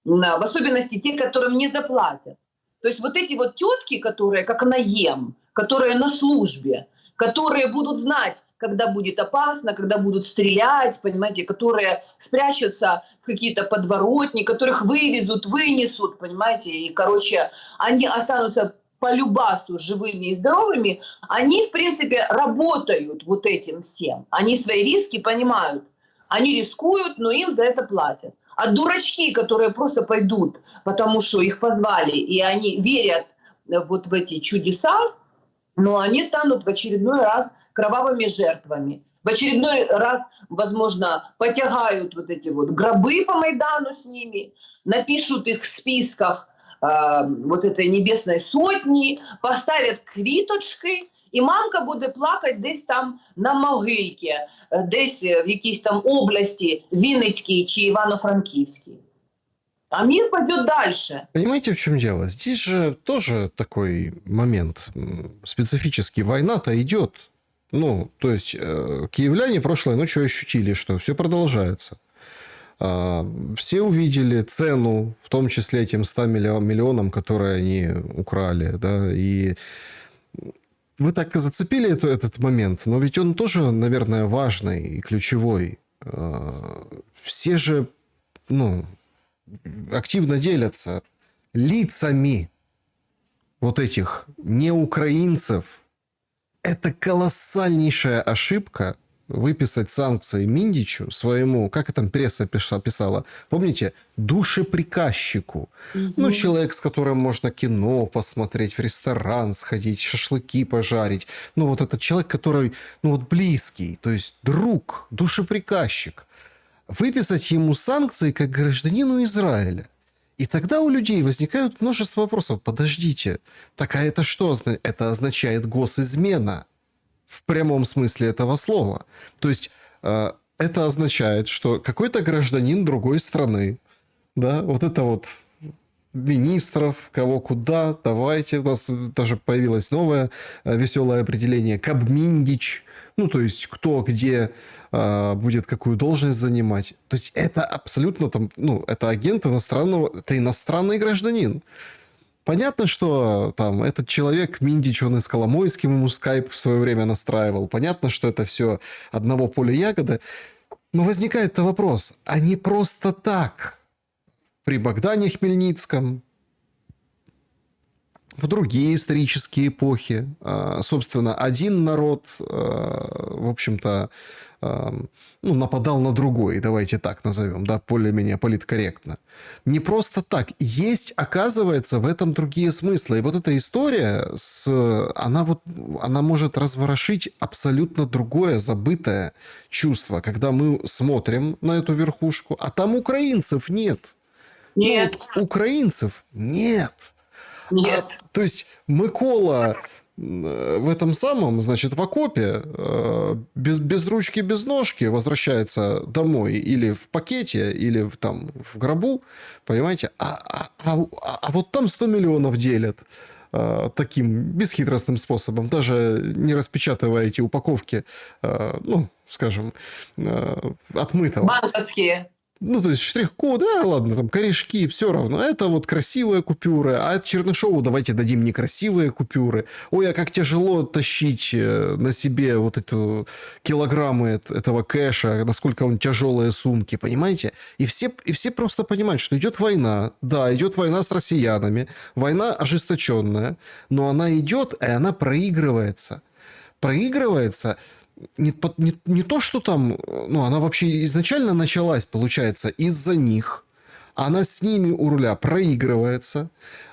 в особенности те, которым не заплатят. То есть вот эти вот тетки, которые как наем, которые на службе, которые будут знать, когда будет опасно, когда будут стрелять, понимаете, которые спрячутся в какие-то подворотни, которых вывезут, вынесут, понимаете, и, короче, они останутся по любасу живыми и здоровыми, они, в принципе, работают вот этим всем. Они свои риски понимают. Они рискуют, но им за это платят. А дурачки, которые просто пойдут, потому что их позвали, и они верят вот в эти чудеса, но они станут в очередной раз кровавыми жертвами. В очередной раз, возможно, потягают вот эти вот гробы по Майдану с ними, напишут их в списках вот этой небесной сотни, поставят квіточки, і мамка буде плакати десь там на могильці, десь в якійсь там області Вінницькій чи Івано-Франківській. А мир пойдет дальше.
Понимаете, в чем дело? Здесь же тоже такой момент специфический. Война-то идет. Ну, то есть, киевляне прошлой ночью ощутили, что все продолжается. Все увидели цену, в том числе этим 100 миллионам, которые они украли. Да, и вы так и зацепили этот момент, но ведь он тоже, наверное, важный и ключевой. Все же, ну, активно делятся лицами вот этих неукраинцев. Это колоссальнейшая ошибка выписать санкции Миндичу, своему, как это там пресса писала, помните, душеприказчику. Ну, человек, с которым можно кино посмотреть, в ресторан сходить, шашлыки пожарить. Ну, вот этот человек, который, ну, вот близкий, то есть друг, душеприказчик. Выписать ему санкции как гражданину Израиля. И тогда у людей возникают множество вопросов. Подождите, так а это что? Это означает госизмена в прямом смысле этого слова. То есть это означает, что какой-то гражданин другой страны, да, вот это вот министров, кого куда, давайте. У нас даже появилось новое веселое определение «кабминдич». Ну, то есть, кто где будет какую должность занимать. То есть, это абсолютно там, ну, это агент иностранного, это иностранный гражданин. Понятно, что там этот человек, Миндич, он и с Коломойским ему скайп в свое время настраивал. Понятно, что это все одного поля ягоды. Но возникает вопрос, а не просто так при Богдане Хмельницком, в другие исторические эпохи, собственно, один народ, в общем-то, ну, нападал на другой, давайте так назовем, да, более-менее политкорректно. Не просто так. Есть, оказывается, в этом другие смыслы. И вот эта история, она может разворошить абсолютно другое, забытое чувство, когда мы смотрим на эту верхушку, а там украинцев нет.
Нет.
Ну, украинцев нет.
Нет.
То есть Микола в этом самом, значит, в окопе, без ручки, без ножки возвращается домой или в пакете, или там в гробу, понимаете? А вот там 100 миллионов делят таким бесхитростным способом, даже не распечатывая эти упаковки, ну, скажем, отмытого.
Банковские.
Ну, то есть штрих-код, да, ладно, там корешки, все равно. Это вот красивые купюры, а Чернышову давайте дадим некрасивые купюры. Ой, а как тяжело тащить на себе вот эту килограммы этого кэша, насколько он тяжелые сумки, понимаете? И все просто понимают, что идет война. Да, идет война с россиянами, война ожесточенная, но она идет, и она проигрывается. Проигрывается... Не то, что там... Ну, она вообще изначально началась, получается, из-за них. Она с ними у руля проигрывается.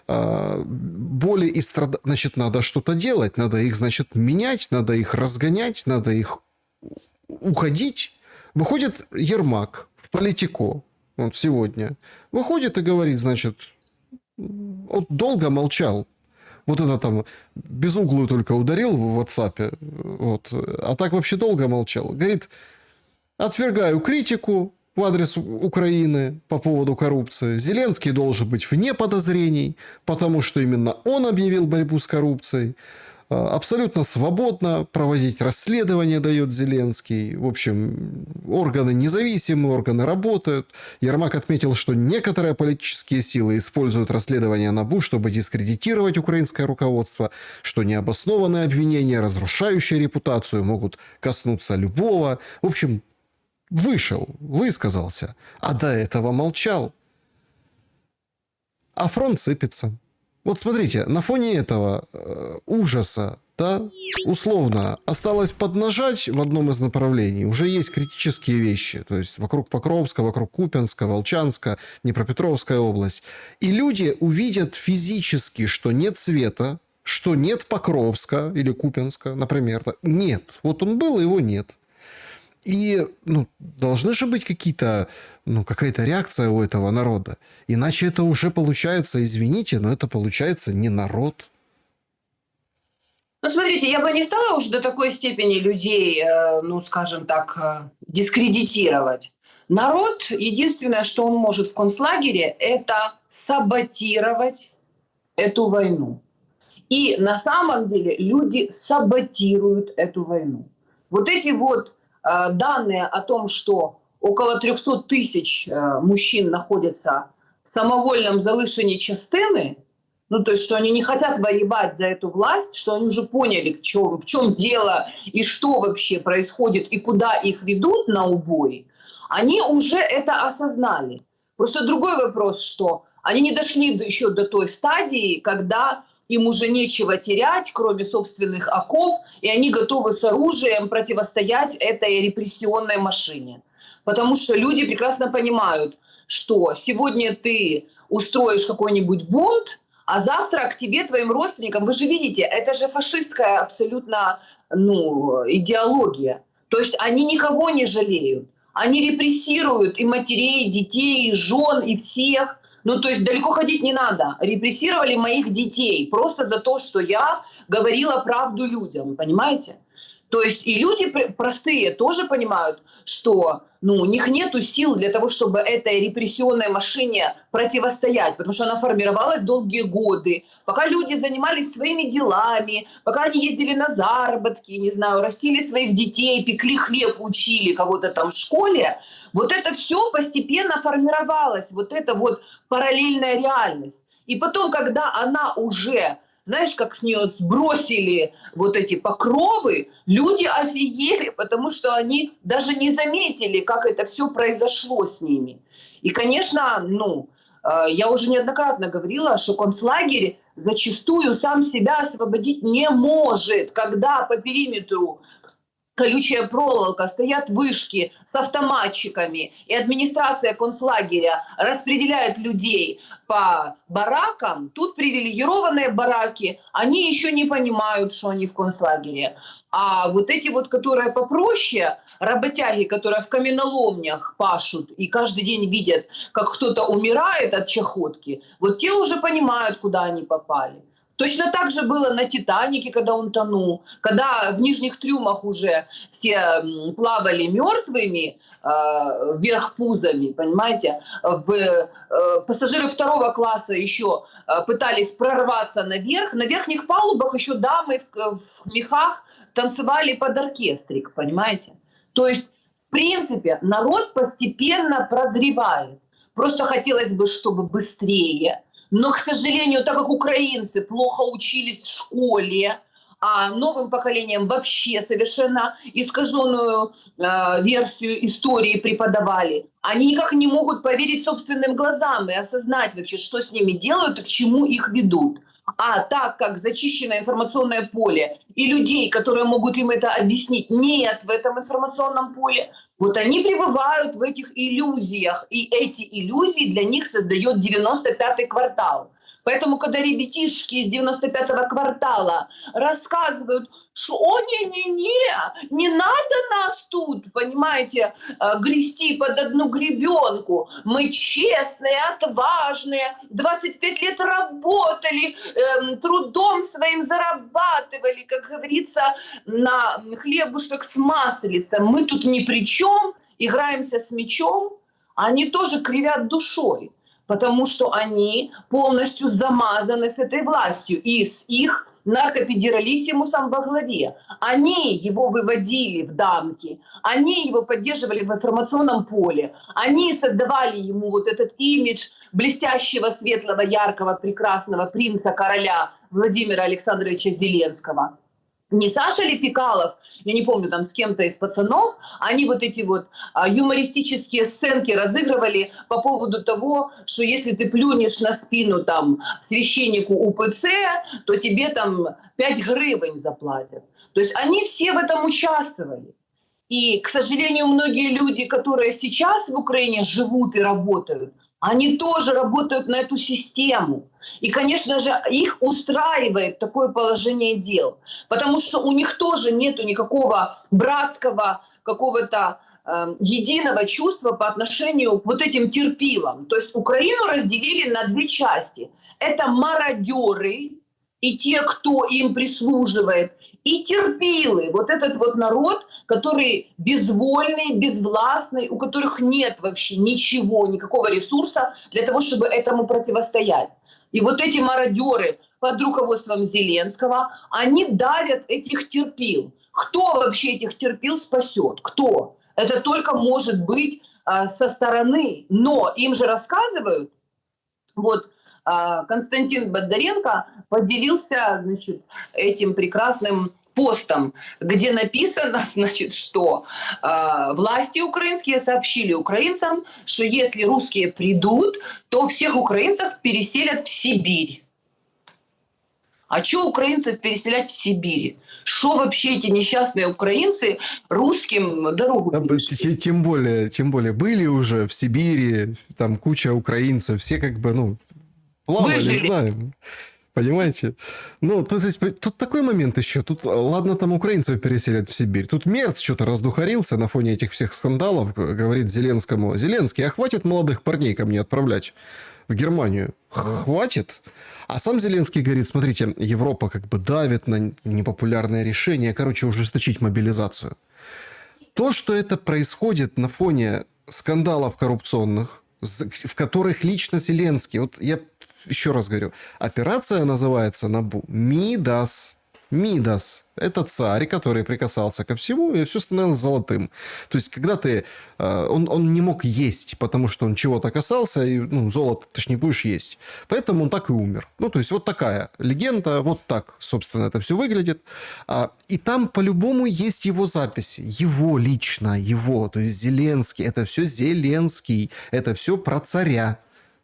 Боли и страдания... Значит, надо что-то делать. Надо их, значит, менять, надо их разгонять, надо их уходить. Выходит Ермак в Политико вот сегодня. Выходит и говорит, значит... Он долго молчал. Вот это там безуглую только ударил в WhatsApp, вот, а так вообще долго молчал. Говорит, отвергаю критику в адрес Украины по поводу коррупции. Зеленский должен быть вне подозрений, потому что именно он объявил борьбу с коррупцией. Абсолютно свободно проводить расследование дает Зеленский. В общем, органы независимые, органы работают. Ермак отметил, что некоторые политические силы используют расследование НАБУ, чтобы дискредитировать украинское руководство, что необоснованные обвинения, разрушающие репутацию, могут коснуться любого. В общем, вышел, высказался, а до этого молчал. А фронт сыпется. Вот смотрите, на фоне этого ужаса, да, условно, осталось поднажать в одном из направлений. Уже есть критические вещи. То есть вокруг Покровска, вокруг Купянска, Волчанска, Днепропетровская область. И люди увидят физически, что нет света, что нет Покровска или Купянска, например. Нет. Вот он был, его нет. И должны же быть какие-то, какая-то реакция у этого народа. Иначе это уже получается, извините, но это получается не народ.
Ну, смотрите, я бы не стала уже до такой степени людей, скажем так, дискредитировать. Народ, единственное, что он может в концлагере, это саботировать эту войну. И на самом деле люди саботируют эту войну. Вот эти вот данные о том, что около 300 тысяч мужчин находятся в самовольном залишенні частини, то есть, что они не хотят воевать за эту власть, что они уже поняли, в чем дело и что вообще происходит и куда их ведут на убой, они уже это осознали. Просто другой вопрос, что они не дошли еще до той стадии, когда им уже нечего терять, кроме собственных оков, и они готовы с оружием противостоять этой репрессионной машине. Потому что люди прекрасно понимают, что сегодня ты устроишь какой-нибудь бунт, а завтра к тебе, твоим родственникам, вы же видите, это же фашистская абсолютно идеология. То есть они никого не жалеют. Они репрессируют и матерей, и детей, и жен, и всех. То есть далеко ходить не надо. Репрессировали моих детей просто за то, что я говорила правду людям, понимаете? То есть и люди простые тоже понимают, что у них нету сил для того, чтобы этой репрессионной машине противостоять, потому что она формировалась долгие годы, пока люди занимались своими делами, пока они ездили на заработки, не знаю, растили своих детей, пекли хлеб, учили кого-то там в школе. Вот это все постепенно формировалось, вот эта вот параллельная реальность. И потом, когда она уже, знаешь, как с нее сбросили вот эти покровы, люди офигели, потому что они даже не заметили, как это все произошло с ними. И, конечно, я уже неоднократно говорила, что концлагерь зачастую сам себя освободить не может, когда по периметру колючая проволока, стоят вышки с автоматчиками, и администрация концлагеря распределяет людей по баракам. Тут привилегированные бараки, они еще не понимают, что они в концлагере. А вот эти вот, которые попроще, работяги, которые в каменоломнях пашут и каждый день видят, как кто-то умирает от чахотки, вот те уже понимают, куда они попали. Точно так же было на «Титанике», когда он тонул, когда в нижних трюмах уже все плавали мертвыми вверх пузами, понимаете? Пассажиры второго класса еще пытались прорваться наверх. На верхних палубах еще дамы в мехах танцевали под оркестрик, понимаете? То есть, в принципе, народ постепенно прозревает. Просто хотелось бы, чтобы быстрее. Но, к сожалению, так как украинцы плохо учились в школе, а новым поколениям вообще совершенно искаженную версию истории преподавали, они никак не могут поверить собственным глазам и осознать вообще, что с ними делают и к чему их ведут. А так как зачищено информационное поле и людей, которые могут им это объяснить, нет в этом информационном поле, вот они пребывают в этих иллюзиях. И эти иллюзии для них создает 95-й квартал. Поэтому, когда ребятишки из 95-го квартала рассказывают, что «О, не-не-не, не надо нас тут, понимаете, грести под одну гребенку. Мы честные, отважные, 25 лет работали, трудом своим зарабатывали, как говорится, на хлебушек с маслицем. Мы тут ни при чем, играемся с мячом», они тоже кривят душой. Потому что они полностью замазаны с этой властью и с их наркопедералиссимусом во главе. Они его выводили в дамки, они его поддерживали в информационном поле, они создавали ему вот этот имидж блестящего, светлого, яркого, прекрасного принца, короля Владимира Александровича Зеленского. Не Саша ли Пикалов, я не помню, там с кем-то из пацанов, они вот эти вот юмористические сценки разыгрывали по поводу того, что если ты плюнешь на спину там священнику УПЦ, то тебе там 5 гривен заплатят. То есть они все в этом участвовали. И, к сожалению, многие люди, которые сейчас в Украине живут и работают, они тоже работают на эту систему. И, конечно же, их устраивает такое положение дел, потому что у них тоже нету никакого братского, какого-то единого чувства по отношению к вот этим терпилам. То есть Украину разделили на 2 части. Это мародеры и те, кто им прислуживает, и терпилы, вот этот вот народ, который безвольный, безвластный, у которых нет вообще ничего, никакого ресурса для того, чтобы этому противостоять. И вот эти мародеры под руководством Зеленского, они давят этих терпил. Кто вообще этих терпил спасет? Кто? Это только может быть со стороны. Но им же рассказывают, вот Константин Бондаренко поделился, значит, этим прекрасным постом, где написано, значит, что власти украинские сообщили украинцам, что если русские придут, то всех украинцев переселят в Сибирь. А что украинцев переселять в Сибирь? Что вообще эти несчастные украинцы русским дорогу перешли?
Тем более были уже в Сибири, там куча украинцев, все как бы, ну, плавали,
Выжили.
знаем. Понимаете? Ну, тут такой момент еще. Тут, ладно, там украинцев переселят в Сибирь. Тут Мерц что-то раздухарился на фоне этих всех скандалов. Говорит Зеленскому: Зеленский, а хватит молодых парней ко мне отправлять в Германию? Хватит? А сам Зеленский говорит: смотрите, Европа как бы давит на непопулярное решение, короче, ужесточить мобилизацию. То, что это происходит на фоне скандалов коррупционных, в которых лично Зеленский, вот я еще раз говорю, операция называется НАБУ Мидас. Мидас – это царь, который прикасался ко всему, и все становилось золотым. То есть, когда ты... Он не мог есть, потому что он чего-то касался, и золото ты ж не будешь есть. Поэтому он так и умер. Ну, то есть, вот такая легенда, вот так, собственно, это все выглядит. И там по-любому есть его записи. Его лично, его. То есть, Зеленский. Это все Зеленский. Это все про царя.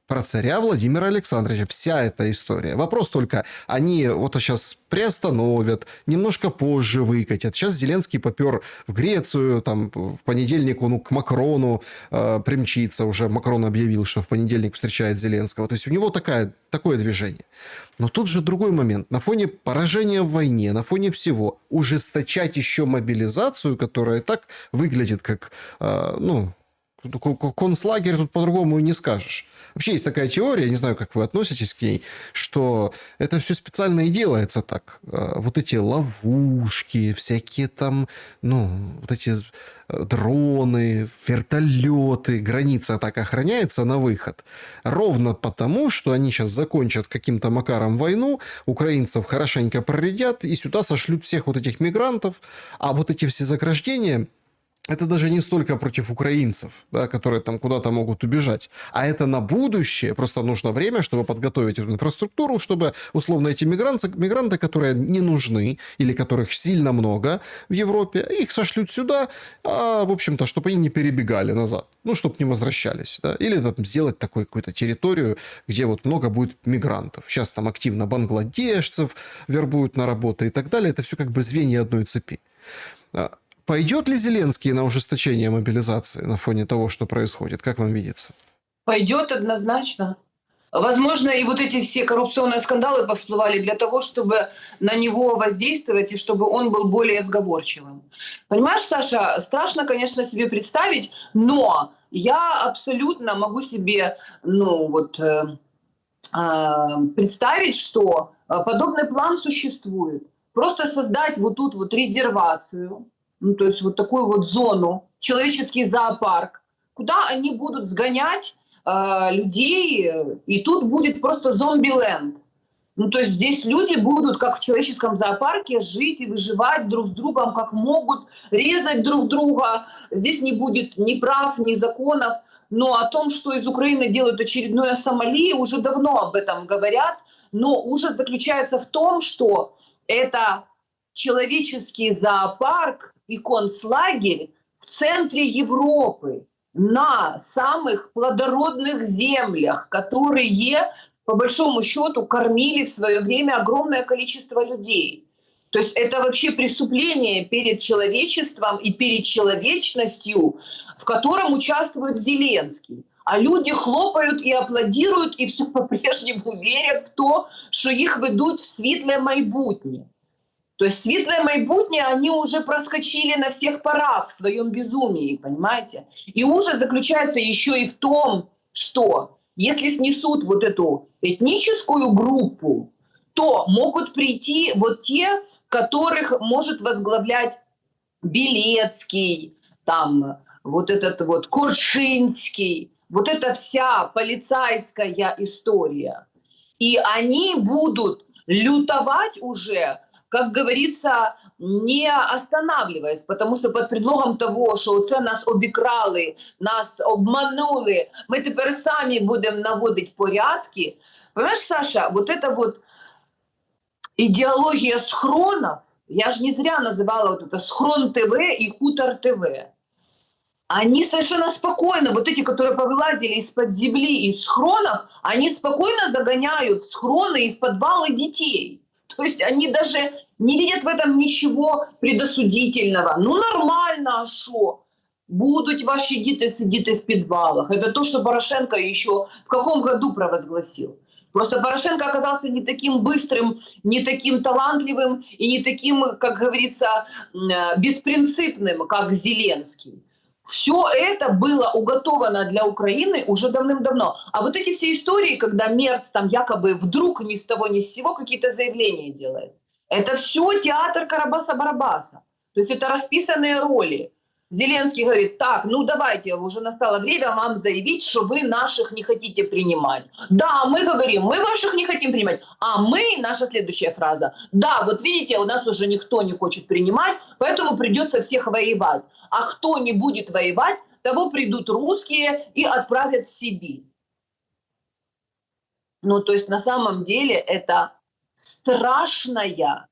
Про царя Владимира Александровича. Вся эта история. Вопрос только, они вот сейчас приостановят, немножко позже выкатят. Сейчас Зеленский попер в Грецию, там в понедельник он к Макрону примчится. Уже Макрон объявил, что в понедельник встречает Зеленского. То есть у него такое движение. Но тут же другой момент. На фоне поражения в войне, на фоне всего, ужесточать еще мобилизацию, которая так выглядит как, концлагерь, тут по-другому и не скажешь. Вообще есть такая теория, не знаю, как вы относитесь к ней, что это все специально и делается так. Вот эти ловушки, всякие там, вот эти дроны, вертолеты, граница так охраняется на выход. Ровно потому, что они сейчас закончат каким-то макаром войну, украинцев хорошенько проредят и сюда сошлют всех вот этих мигрантов, а вот эти все заграждения... Это даже не столько против украинцев, да, которые там куда-то могут убежать, а это на будущее. Просто нужно время, чтобы подготовить эту инфраструктуру, чтобы, условно, эти мигранты, которые не нужны или которых сильно много в Европе, их сошлют сюда, в общем-то, чтобы они не перебегали назад, чтобы не возвращались. Да, или там сделать такую какую-то территорию, где вот много будет мигрантов. Сейчас там активно бангладешцев вербуют на работу и так далее. Это все как бы звенья одной цепи. Пойдет ли Зеленский на ужесточение мобилизации на фоне того, что происходит? Как вам видится?
Пойдет однозначно. Возможно, и вот эти все коррупционные скандалы повсплывали для того, чтобы на него воздействовать и чтобы он был более сговорчивым. Понимаешь, Саша, страшно, конечно, себе представить, но я абсолютно могу себе, представить, что подобный план существует. Просто создать вот тут вот резервацию, то есть вот такую вот зону, человеческий зоопарк, куда они будут сгонять людей, и тут будет просто зомби-ленд. Ну, то есть здесь люди будут, как в человеческом зоопарке, жить и выживать друг с другом, как могут, резать друг друга. Здесь не будет ни прав, ни законов. Но о том, что из Украины делают очередное Сомали, уже давно об этом говорят. Но ужас заключается в том, что это человеческий зоопарк и концлагерь в центре Европы, на самых плодородных землях, которые по большому счету кормили в свое время огромное количество людей. То есть это вообще преступление перед человечеством и перед человечностью, в котором участвует Зеленский. А люди хлопают и аплодируют, и все по-прежнему верят в то, что их ведут в світле майбутнє. То есть светлое майбутнее они уже проскочили на всех парах в своем безумии, понимаете? И ужас заключается еще и в том, что если снесут вот эту этническую группу, то могут прийти вот те, которых может возглавлять Белецкий, там, вот этот вот Коршинский, вот эта вся полицейская история. И они будут лютовать уже, как говорится, не останавливаясь, потому что под предлогом того, що це нас обікрали, нас обманули, ми тепер самі будемо наводити порядки. Понимаешь, Саша, вот эта вот идеология схронов, я же не зря называла вот это Схрон ТВ и Хутор ТВ. Они совершенно спокойно, вот эти, которые повылазили из-под земли, из схронов, они спокойно загоняют в схроны и в подвалы детей. То есть они даже не видят в этом ничего предосудительного. Ну нормально, а що? Будуть ваші діти сидіти в підвалах. Это то, что Порошенко еще в каком году провозгласил. Просто Порошенко оказался не таким быстрым, не таким талантливым и не таким, как говорится, беспринципным, как Зеленский. Все это было уготовано для Украины уже давным-давно. А вот эти все истории, когда Мерц там якобы вдруг ни с того ни с сего какие-то заявления делает, это все театр Карабаса-Барабаса. То есть это расписанные роли. Зеленский говорит, так, ну давайте, уже настало время вам заявить, что вы наших не хотите принимать. Да, мы говорим, мы ваших не хотим принимать. А мы, наша следующая фраза, да, вот видите, у нас уже никто не хочет принимать, поэтому придется всех воевать. А кто не будет воевать, того придут русские и отправят в Сибирь. Ну, то есть на самом деле это страшная,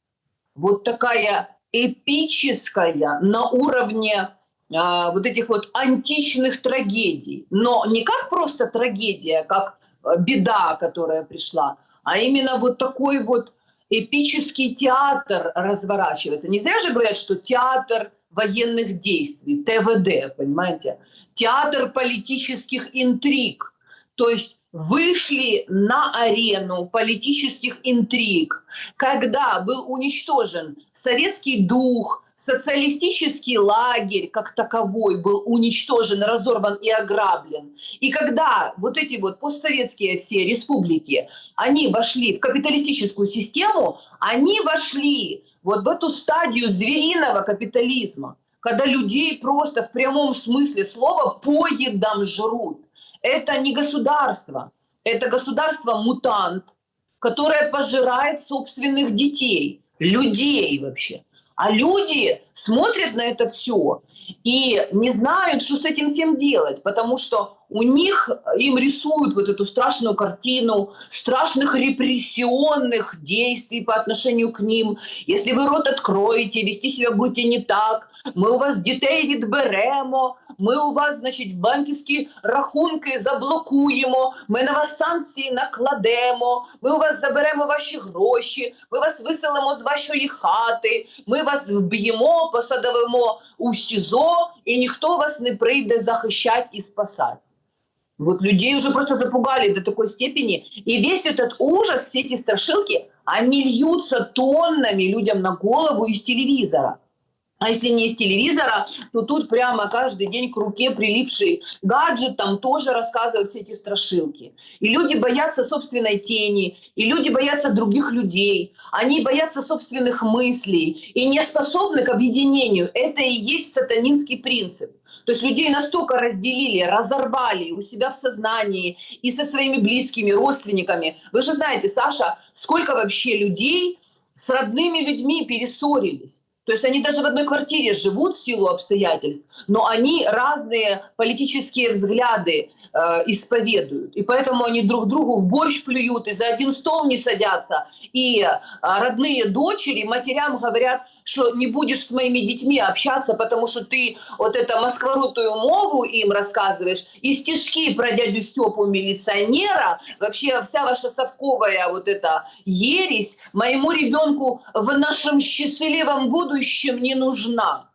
вот такая эпическая на уровне вот этих вот античных трагедий. Но не как просто трагедия, как беда, которая пришла, а именно вот такой вот эпический театр разворачивается. Не зря же говорят, что театр военных действий, ТВД, понимаете? Театр политических интриг. То есть вышли на арену политических интриг, когда был уничтожен советский дух, социалистический лагерь как таковой был уничтожен, разорван и ограблен. И когда вот эти вот постсоветские все республики, они вошли в капиталистическую систему, они вошли вот в эту стадию звериного капитализма, когда людей просто в прямом смысле слова поедом жрут. Это не государство, это государство-мутант, которое пожирает собственных детей, людей вообще. А люди смотрят на это все и не знают, что с этим всем делать, потому что у них, им рисуют вот эту страшную картину страшных репрессионных действий по отношению к ним. Если вы рот откроете, вести себя будете не так, ми у вас дітей відберемо, ми у вас, значить, банківські рахунки заблокуємо, ми на вас санкції накладемо, ми у вас заберемо ваші гроші, ми вас виселимо з вашої хати, ми вас вб'ємо, посадовимо у СІЗО, і ніхто вас не прийде захищати і спасати. Вот людей уже просто запугали до такой степени. И весь этот ужас, все эти страшилки, они льются тоннами людям на голову из телевизора. А если не из телевизора, то тут прямо каждый день к руке прилипший гаджет, там тоже рассказывают все эти страшилки. И люди боятся собственной тени, и люди боятся других людей, они боятся собственных мыслей и не способны к объединению. Это и есть сатанинский принцип. То есть людей настолько разделили, разорвали у себя в сознании и со своими близкими, родственниками. Вы же знаете, Саша, сколько вообще людей с родными людьми перессорились. То есть они даже в одной квартире живут в силу обстоятельств, но они разные политические взгляды исповедуют. И поэтому они друг другу в борщ плюют, и за один стол не садятся. И родные дочери матерям говорят, что не будешь с моими детьми общаться, потому что ты вот это москворотую мову им рассказываешь, и стишки про дядю Степу милиционера, вообще вся ваша совковая вот эта ересь моему ребенку в нашем счастливом будущем не нужна.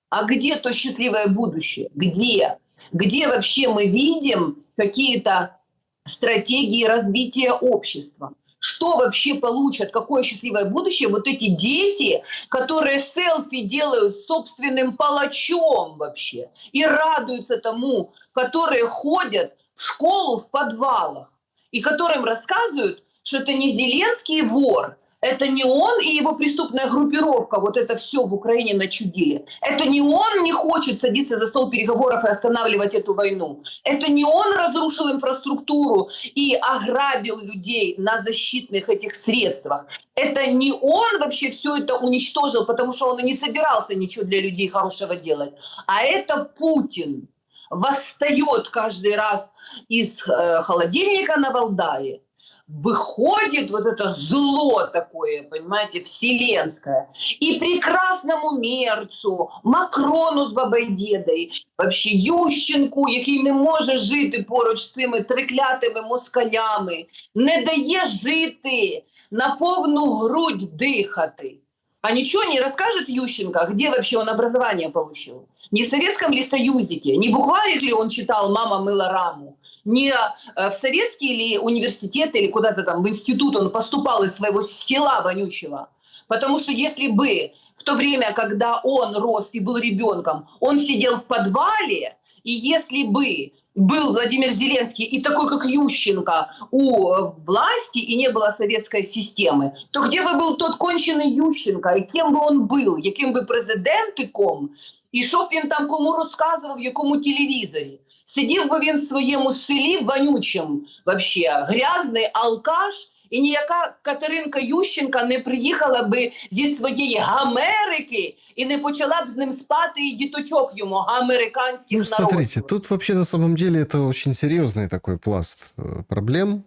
А где то счастливое будущее? Где? Где вообще мы видим какие-то стратегии развития общества? Что вообще получат, какое счастливое будущее вот эти дети, которые селфи делают с собственным палачом вообще и радуются тому, которые ходят в школу в подвалах и которым рассказывают, что это не Зеленский вор, это не он и его преступная группировка вот это все в Украине начудили. Это не он не хочет садиться за стол переговоров и останавливать эту войну. Это не он разрушил инфраструктуру и ограбил людей на защитных этих средствах. Это не он вообще все это уничтожил, потому что он и не собирался ничего для людей хорошего делать. А это Путин восстает каждый раз из холодильника на Валдае. Выходит вот это зло такое, понимаете, вселенское. И прекрасному Мерцу, Макрону з Бабайдєдою, вообще Ющенку, який не може жити поруч з цими триклятими москалями, не дає жити, на повну грудь дихати. А ничего не расскажет Ющенко, где вообще он образование получил? Не в Советском ли Союзике? Не букварик ли он читал «Мама мыла раму»? Не в советский ли университет или куда-то там в институт он поступал из своего села вонючего? Потому что если бы в то время, когда он рос и был ребенком, он сидел в подвале, и если бы был Владимир Зеленский и такой, как Ющенко, у власти, и не было советской системы, то где бы был тот конченый Ющенко, и кем бы он был, яким би президентиком, і що б він там кому розказував, в якому телевізорі. Сидів би він в своєму селі вонючим, вообще, грязний алкаш, і ніяка Катеринка Ющенка не приїхала би зі своєї Америки і не почала б з ним спати і діточок йому американських народів.
Ну, смотрите, тут вообще на самом деле это очень серьезный такой пласт проблем.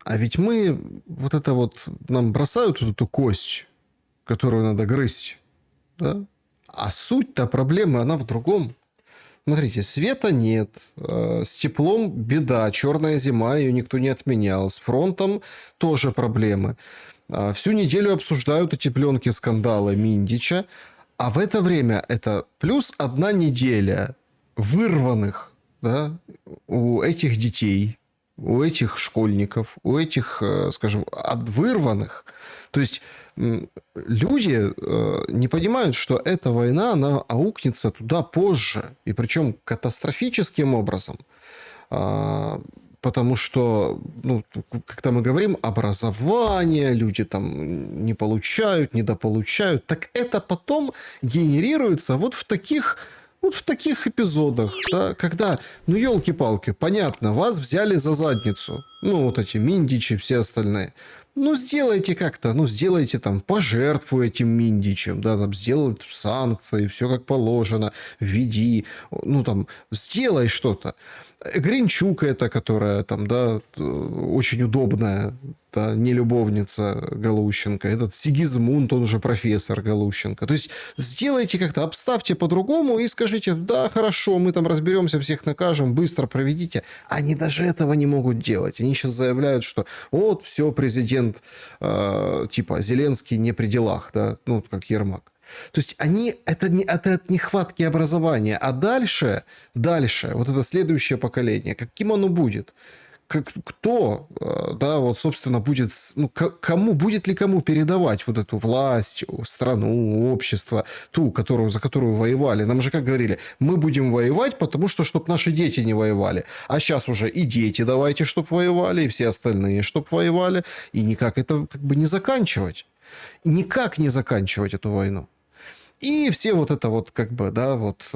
А ведь мы, вот это вот, нам бросают вот эту кость, которую надо грызть, да? А суть-то проблемы, она в другом. Смотрите, света нет, с теплом беда, черная зима, ее никто не отменял, с фронтом тоже проблемы. Всю неделю обсуждают эти пленки скандала Миндича, а в это время это плюс 1 неделя вырванных, да, у этих детей, у этих школьников, у этих, скажем, вырванных. То есть люди не понимают, что эта война, она аукнется туда позже. И причем катастрофическим образом. Потому что, ну, когда мы говорим образование, люди там не получают, недополучают. Так это потом генерируется вот в таких эпизодах, да, когда, ну, елки-палки, понятно, вас взяли за задницу. Ну, вот эти Миндичи и все остальные. Ну, сделайте как-то, ну, сделайте там, пожертвуй этим Миндичем, да, там, сделай санкции, все как положено, введи, ну, там, сделай что-то. Гринчук эта, которая там, да, очень удобная, да, не любовница Галущенко, этот Сигизмунд, он уже профессор Галущенко. То есть сделайте как-то, обставьте по-другому и скажите, да, хорошо, мы там разберемся, всех накажем, быстро проведите. Они даже этого не могут делать. Они сейчас заявляют, что вот, все, президент, типа, Зеленский не при делах, да, ну, как Ермак. То есть это от нехватки образования. А дальше, вот это следующее поколение, каким оно будет? кто, да, вот, собственно, будет, ну, кому, будет ли кому передавать вот эту власть, страну, общество, ту, за которую воевали. Нам же как говорили, мы будем воевать, потому что, чтобы наши дети не воевали. А сейчас уже и дети давайте, чтобы воевали, и все остальные, чтобы воевали. И никак это как бы не заканчивать. Никак не заканчивать эту войну. И все вот это вот как бы, да, вот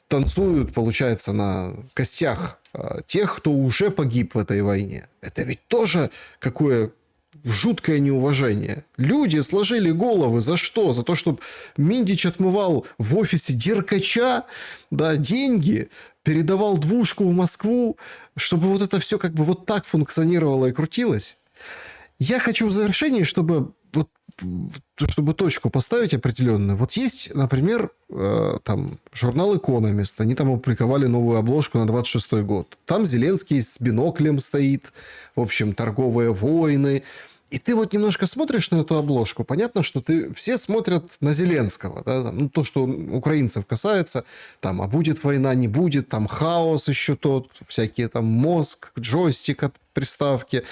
танцуют, получается, на костях тех, кто уже погиб в этой войне. Это ведь тоже какое жуткое неуважение. Люди сложили головы за что? За то, чтобы Миндич отмывал в офисе Деркача, да, деньги, передавал двушку в Москву, чтобы вот это все как бы вот так функционировало и крутилось. Я хочу в завершении, чтобы точку поставить определенную. Вот есть, например, там журнал «Экономист». Они там опубликовали новую обложку на 26-й год. Там Зеленский с биноклем стоит. В общем, торговые войны. И ты вот немножко смотришь на эту обложку. Понятно, что все смотрят на Зеленского. Да? Ну, то, что украинцев касается. Там, а будет война, не будет. Там хаос еще тот. Всякие там мозг, джойстик от приставки.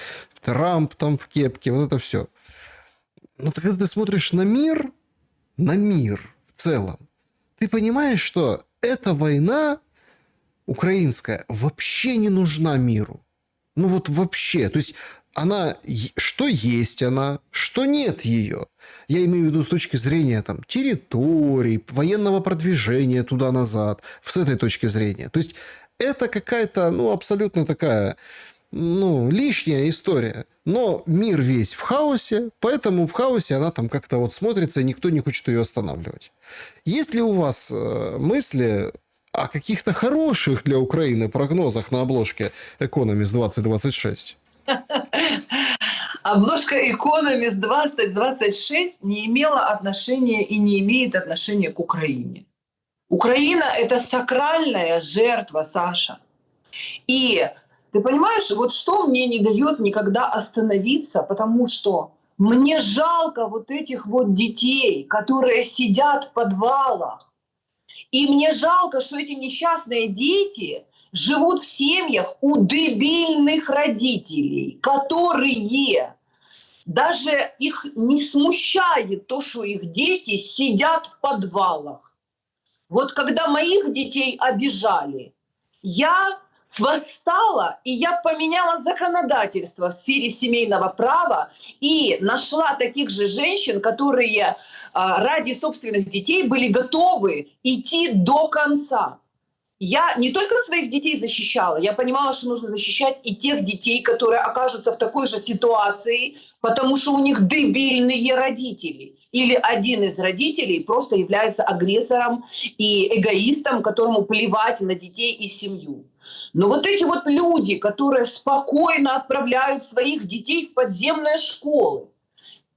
Трамп там в кепке. Вот это все. Но когда ты смотришь на мир в целом, ты понимаешь, что эта война украинская вообще не нужна миру. Ну вот вообще. То есть она, что есть она, что нет ее. Я имею в виду с точки зрения там, территорий, военного продвижения туда-назад. С этой точки зрения. То есть это какая-то, ну, абсолютно такая... ну, лишняя история. Но мир весь в хаосе, поэтому в хаосе она там как-то вот смотрится, и никто не хочет ее останавливать. Есть ли у вас мысли о каких-то хороших для Украины прогнозах на обложке Economist 2026?
Обложка Economist 2026 не имела отношения и не имеет отношения к Украине. Украина – это сакральная жертва, Саша. И ты понимаешь, вот что мне не дает никогда остановиться, потому что мне жалко вот этих вот детей, которые сидят в подвалах. И мне жалко, что эти несчастные дети живут в семьях у дебильных родителей, которые даже их не смущает то, что их дети сидят в подвалах. Вот когда моих детей обижали, я восстала, и я поменяла законодательство в сфере семейного права и нашла таких же женщин, которые ради собственных детей были готовы идти до конца. Я не только своих детей защищала, я понимала, что нужно защищать и тех детей, которые окажутся в такой же ситуации, потому что у них дебильные родители. Или один из родителей просто является агрессором и эгоистом, которому плевать на детей и семью. Но вот эти вот люди, которые спокойно отправляют своих детей в подземные школы,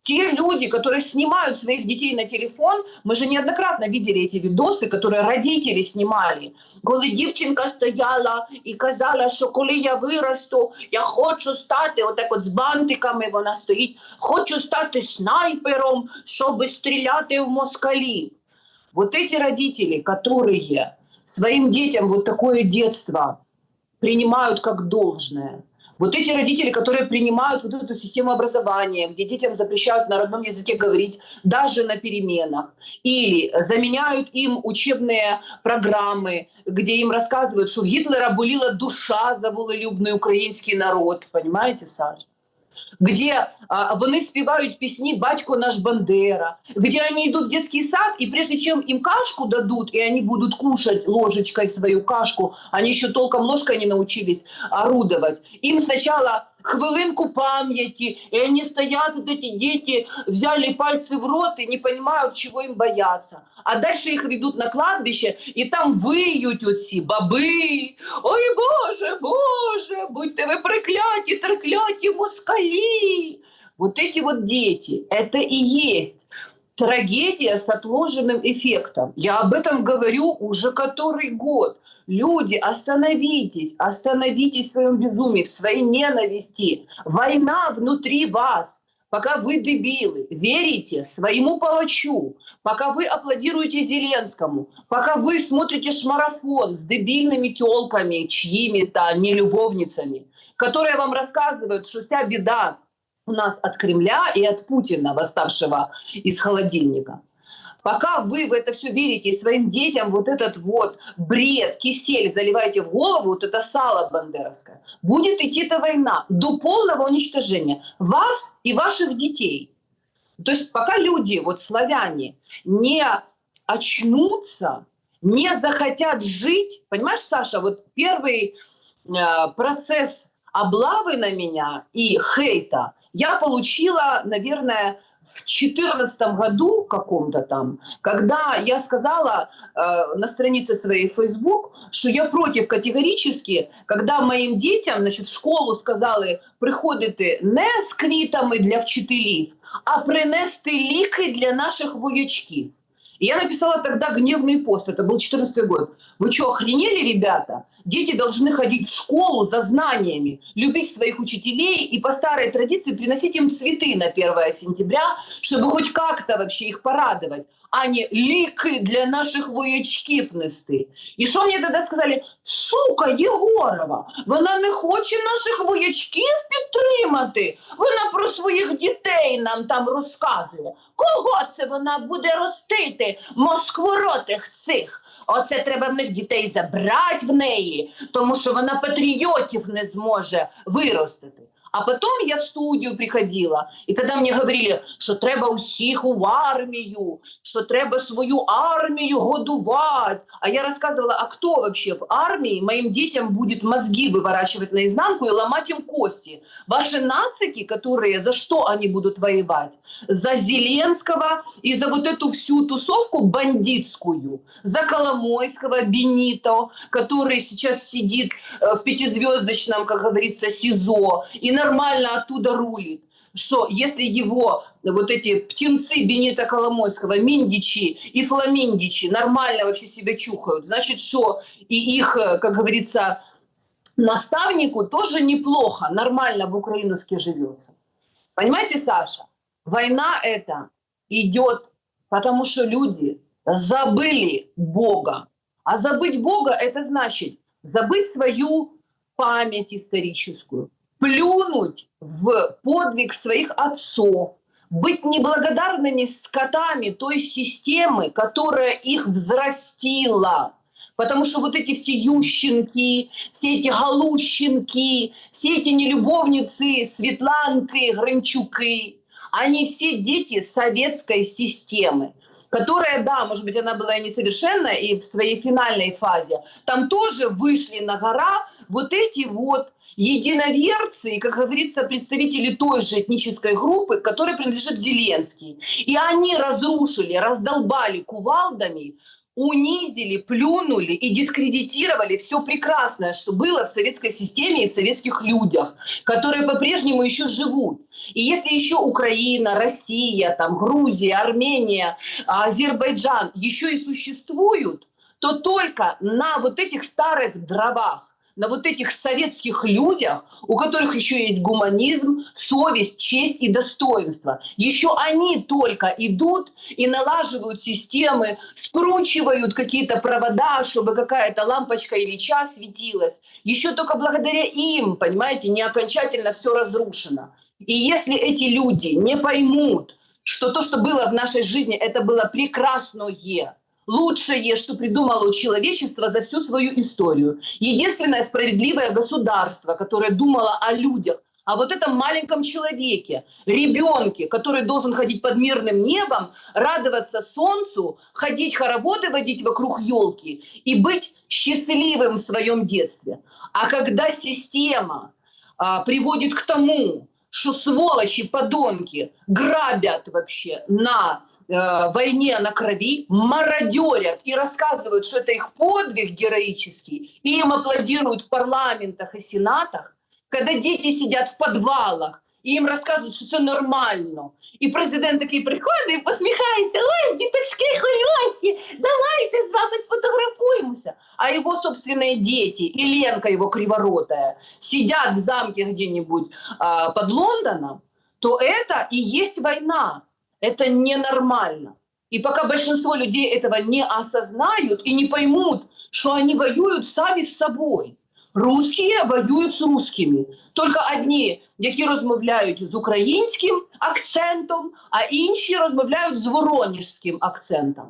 те люди, которые снимают своих детей на телефон, мы же неоднократно видели эти видоси, которые родители снимали. Коли дівчинка стояла і казала, що коли я виросту, я хочу стати, отак от з бантиками вона стоїть, хочу стати снайпером, щоб стріляти в москалів. Вот эти родители, которые своим детям вот такое детство принимают как должное, вот эти родители, которые принимают вот эту систему образования, где детям запрещают на родном языке говорить даже на переменах, или заменяют им учебные программы, где им рассказывают, что в Гитлера болела душа за волелюбний український народ, понимаете, Саша? Где вони співають пісні «Батько наш Бандера», где они идут в детский сад, и прежде чем им кашку дадут, и они будут кушать ложечкой свою кашку, они еще толком ложкой не научились орудовать, им сначала хвилинку памяти, и они стоят, вот эти дети, взяли пальцы в рот и не понимают, чего им бояться. А дальше их ведут на кладбище, и там виють оці баби. Ой, Боже, Боже, будьте вы прокляті, трекляті москалі. Вот эти вот дети, это и есть трагедия с отложенным эффектом. Я об этом говорю уже который год. Люди, остановитесь, остановитесь в своем безумии, в своей ненависти. Война внутри вас. пока вы, дебилы, верите своему палачу, пока вы аплодируете Зеленскому, пока вы смотрите шмарафон с дебильными тёлками, чьими-то нелюбовницами, которые вам рассказывают, что вся беда у нас от Кремля и от Путина, восставшего из холодильника. Пока вы в это все верите и своим детям вот этот вот бред, кисель заливаете в голову, вот это сало бандеровское, будет идти эта война до полного уничтожения вас и ваших детей. То есть пока люди, вот славяне, не очнутся, не захотят жить, понимаешь, Саша, вот первый процесс облавы на меня и хейта я получила, наверное, в 2014 году каком-то там, когда я сказала на странице своей в Facebook, что я против категорически, когда моим детям, значить, в школу сказали, приходити не з квітами для вчителів, а принести ліки для наших воячків. И я написала тогда гневный пост, это был 2014 год. Вы что, охренели, ребята? Дети должны ходить в школу за знаниями, любить своих учителей и по старой традиции приносить им цветы на 1 сентября, чтобы хоть как-то вообще их порадовать, а не ліки для наших воячків нести. І що мені тоді сказали? Сука, Єгорова, вона не хоче наших воячків підтримати. Вона про своїх дітей нам там розказує. Кого це вона буде ростити? Москворотих цих. Оце треба в них дітей забрати в неї, тому що вона патріотів не зможе виростити. А потом я в студию приходила, и когда мне говорили, что треба усіх у армию, что треба свою армию годувать, а я рассказывала, а кто вообще в армии моим детям будет мозги выворачивать наизнанку и ломать им кости? Ваши нацики, которые, за что они будут воевать? За Зеленского и за вот эту всю тусовку бандитскую, за Коломойского, Бенито, который сейчас сидит в пятизвездочном, как говорится, СИЗО, и нормально оттуда рулит, что если его вот эти птенцы Бенита Коломойского, Миндичи и Фламиндичи нормально вообще себя чухают, значит, что и их, как говорится, наставнику тоже неплохо, нормально в Украинушке живется. Понимаете, Саша, война эта идет, потому что люди забыли Бога. А забыть Бога – это значит забыть свою память историческую, плюнуть в подвиг своих отцов, быть неблагодарными скотами той системы, которая их взрастила. Потому что вот эти все Ющенки, все эти Галущенки, все эти нелюбовницы, Светланки, Гринчуки, они все дети советской системы, которая, да, может быть, она была и несовершенная, и в своей финальной фазе, там тоже вышли на гора вот эти вот единоверцы, как говорится, представители той же этнической группы, которой принадлежит Зеленский. И они разрушили, раздолбали кувалдами, унизили, плюнули и дискредитировали все прекрасное, что было в советской системе и в советских людях, которые по-прежнему еще живут. И если еще Украина, Россия, там, Грузия, Армения, Азербайджан еще и существуют, то только на вот этих старых дровах, на вот этих советских людях, у которых еще есть гуманизм, совесть, честь и достоинство. Еще они только идут и налаживают системы, скручивают какие-то провода, чтобы какая-то лампочка или час светилась. Еще только благодаря им, понимаете, не окончательно все разрушено. И если эти люди не поймут, что то, что было в нашей жизни, это было прекрасное, лучшее, что придумало человечество за всю свою историю. Единственное справедливое государство, которое думало о людях, о вот этом маленьком человеке, ребенке, который должен ходить под мирным небом, радоваться солнцу, ходить хороводы водить вокруг елки и быть счастливым в своем детстве. А когда система приводит к тому, что сволочи, подонки грабят вообще на войне, на крови, мародерят и рассказывают, что это их подвиг героический, и им аплодируют в парламентах и сенатах, когда дети сидят в подвалах, і їм розказують, що це нормально. І президент такий приходить і посміхається: «Ой, діточки хороші, давайте з вами сфотографуємося». А его собственные дети, и Ленка его криворотая, сидят в замке где-нибудь под Лондоном, то это и есть война. Это ненормально. И пока большинство людей этого не осознают и не поймут, что они воюют сами с собой. Русские воюють з русскими. Тільки одні, які розмовляють з українським акцентом, а інші розмовляють з воронежським акцентом.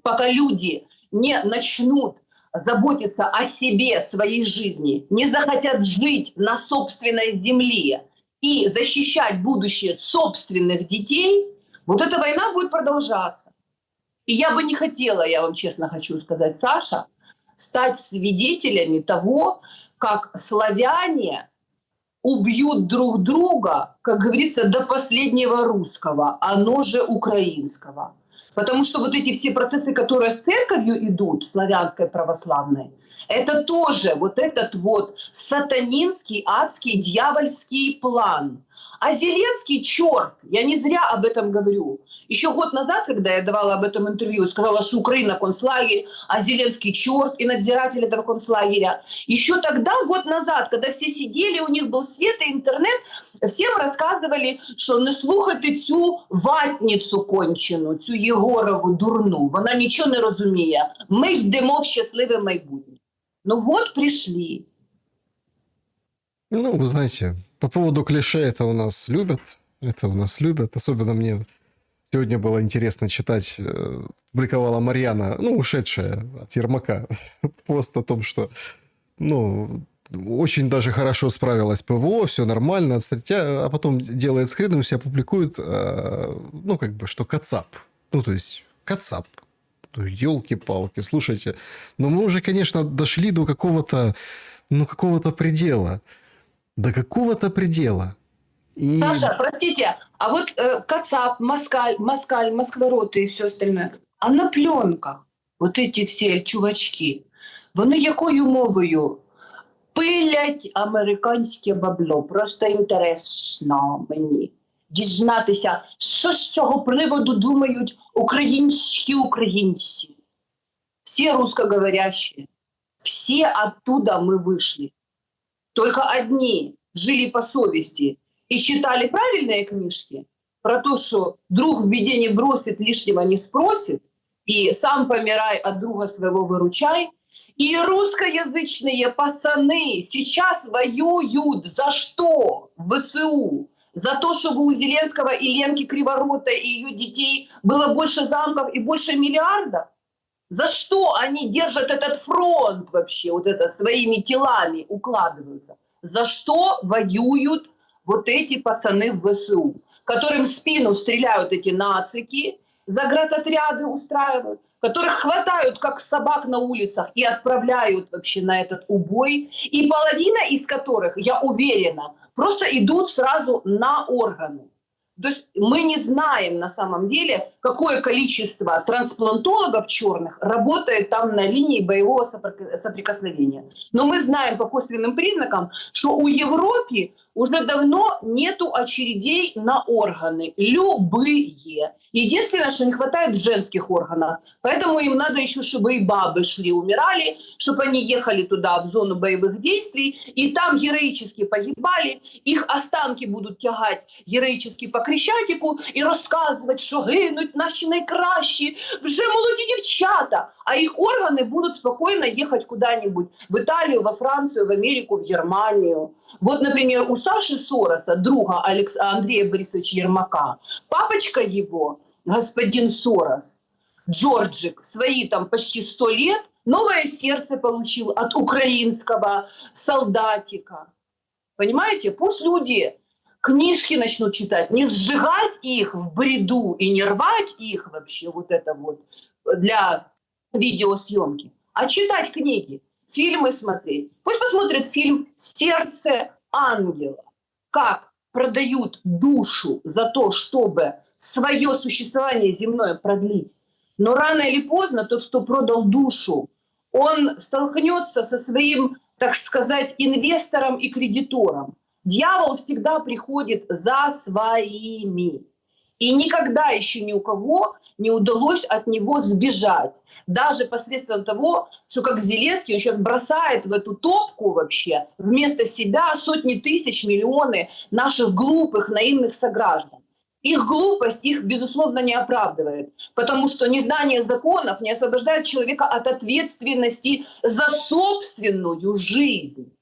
Пока люди не начнут заботиться о себе, своей жизни, не захотят жить на собственной земле и защищать будущее собственных детей, вот эта война будет продолжаться. И я бы не хотела, я вам честно хочу сказать, Саша, стать свидетелями того, как славяне убьют друг друга, как говорится, до последнего русского, оно же украинского. Потому что вот эти все процессы, которые с церковью идут, славянской православной, это тоже вот этот вот сатанинский, адский, дьявольский план. А Зеленский черт, я не зря об этом говорю. Еще год назад, когда я давала об этом интервью, сказала, что Украина концлагерь, а Зеленский черт и надзиратель этого концлагеря. Еще тогда, год назад, когда все сидели, у них был свет и интернет, всем рассказывали, що не слухайте цю ватницю кончену, цю Єгорову дурну. Вона нічого не розуміє. Ми йдемо в щасливе майбутнє. Ну вот пришли.
Ну, вы знаете, по поводу клише это у нас любят. Особенно мне сегодня было интересно читать, публиковала Марьяна, ушедшая от Ермака, пост о том, что, очень даже хорошо справилась ПВО, все нормально, статья, а потом делает скрин, и у себя публикует, что Кацап. То есть, Кацап. Ёлки-палки, слушайте. Но мы уже, конечно, дошли до какого-то предела. До какого-то предела. И...
Саша, простите, а вот Кацап, Москаль, Москвороты и все остальное, а на пленках вот эти всі чувачки, вони якою мовою пилять американське бабло? Просто інтересно мені дізнатися, що з цього приводу думають українські українці. Все русскоговорящие, все оттуда мы вышли. Только одни жили по совести и читали правильные книжки про то, что друг в беде не бросит, лишнего не спросит, и сам помирай, от друга своего выручай. И русскоязычные пацаны сейчас воюют за что? В ВСУ. За то, чтобы у Зеленского и Ленки Криворота и ее детей было больше замков и больше миллиардов? За что они держат этот фронт вообще, вот это своими телами укладываются? За что воюют вот эти пацаны в ВСУ, которым в спину стреляют эти нацики, заградотряды устраивают, которых хватают как собак на улицах и отправляют вообще на этот убой, и половина из которых, я уверена, просто идут сразу на органы. То есть мы не знаем на самом деле, какое количество трансплантологов черных работает там на линии боевого соприкосновения. Но мы знаем по косвенным признакам, что у Европы уже давно нету очередей на органы. Любые. Единственное, что не хватает женских органов. Поэтому им надо еще, чтобы и бабы шли, умирали, чтобы они ехали туда, в зону боевых действий, и там героически погибали. Их останки будут тягать героически по Крещатику і розказувати, що гинуть наші найкращі, вже молоді дівчата, а їх органи будуть спокійно їхати куди-нибудь в Італію, во Францію, в Америку, в Германію. Вот, например, у Саши Сороса, друга Андрея Борисовича Ермака, папочка его, господин Сорос, Джорджик, свои там почти 100 лет, новое сердце получил от украинского солдатика. Понимаете? Пусть люди книжки начнут читать, не сжигать их в бреду и не рвать их вообще вот это вот для видеосъемки, а читать книги, фильмы смотреть. Пусть посмотрят фильм «Сердце ангела», как продают душу за то, чтобы свое существование земное продлить. Но рано или поздно тот, кто продал душу, он столкнется со своим, так сказать, инвестором и кредитором. Дьявол всегда приходит за своими. И никогда еще ни у кого не удалось от него сбежать. Даже посредством того, что как Зеленский, он сейчас бросает в эту топку вообще вместо себя сотни тысяч, миллионы наших глупых, наивных сограждан. Их глупость их, безусловно, не оправдывает, потому что незнание законов не освобождает человека от ответственности за собственную жизнь.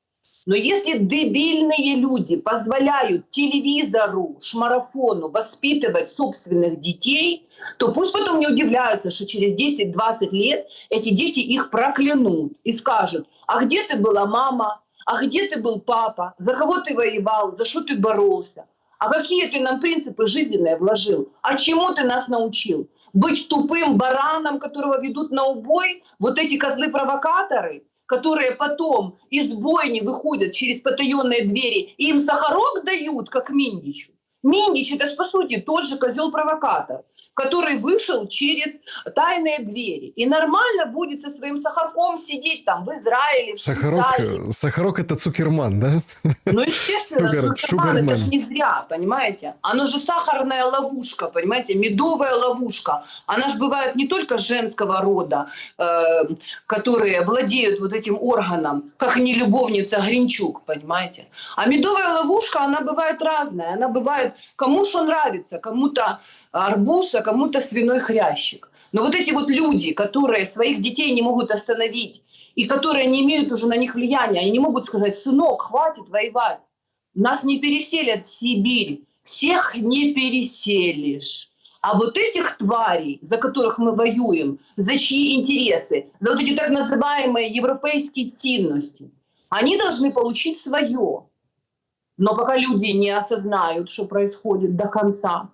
Но если дебильные люди позволяют телевизору, шмарафону воспитывать собственных детей, то пусть потом не удивляются, что через 10-20 лет эти дети их проклянут и скажут: а где ты была, мама? А где ты был, папа? За кого ты воевал? За что ты боролся? А какие ты нам принципы жизненные вложил? А чему ты нас научил? Быть тупым бараном, которого ведут на убой? Вот эти козлы-провокаторы, которые потом из бойни выходят через потаенные двери, и им сахарок дают, как Миндичу. Миндич — это же, по сути, тот же козел-провокатор, который вышел через тайные двери. И нормально будет со своим сахарком сидеть там в Израиле, в Швейцарии.
Сахарок – это Цукерман, да?
Ну, естественно, Цукерман — это ж не зря, понимаете? Оно же сахарная ловушка, понимаете, медовая ловушка. Она же бывает не только женского рода, которые владеют вот этим органом, как не любовница Гринчук, понимаете? А медовая ловушка, она бывает разная. Она бывает кому что нравится, кому-то арбуз, а кому-то свиной хрящик. Но вот эти вот люди, которые своих детей не могут остановить, и которые не имеют уже на них влияния, они не могут сказать: сынок, хватит воевать, нас не переселят в Сибирь, всех не переселишь. А вот этих тварей, за которых мы воюем, за чьи интересы, за вот эти так называемые европейские ценности, они должны получить свое. Но пока люди не осознают, что происходит до конца,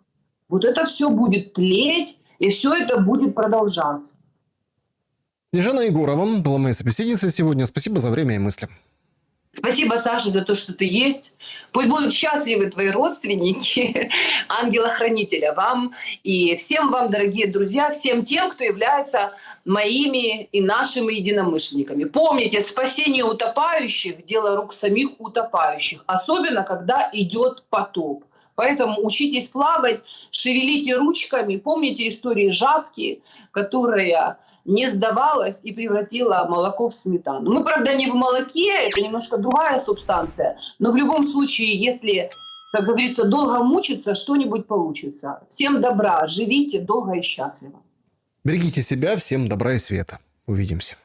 вот это все будет тлеть, и все это будет продолжаться.
Снежана Егорова была моей собеседницей сегодня. Спасибо за время и мысли.
Спасибо, Саша, за то, что ты есть. Пусть будут счастливы твои родственники, ангела-хранителя, вам и всем вам, дорогие друзья, всем тем, кто является моими и нашими единомышленниками. Помните, спасение утопающих – дело рук самих утопающих, особенно когда идет потоп. Поэтому учитесь плавать, шевелите ручками, помните истории жабки, которая не сдавалась и превратила молоко в сметану. Мы, правда, не в молоке, это немножко другая субстанция, но в любом случае, если, как говорится, долго мучиться, что-нибудь получится. Всем добра, живите долго и счастливо.
Берегите себя, всем добра и света. Увидимся.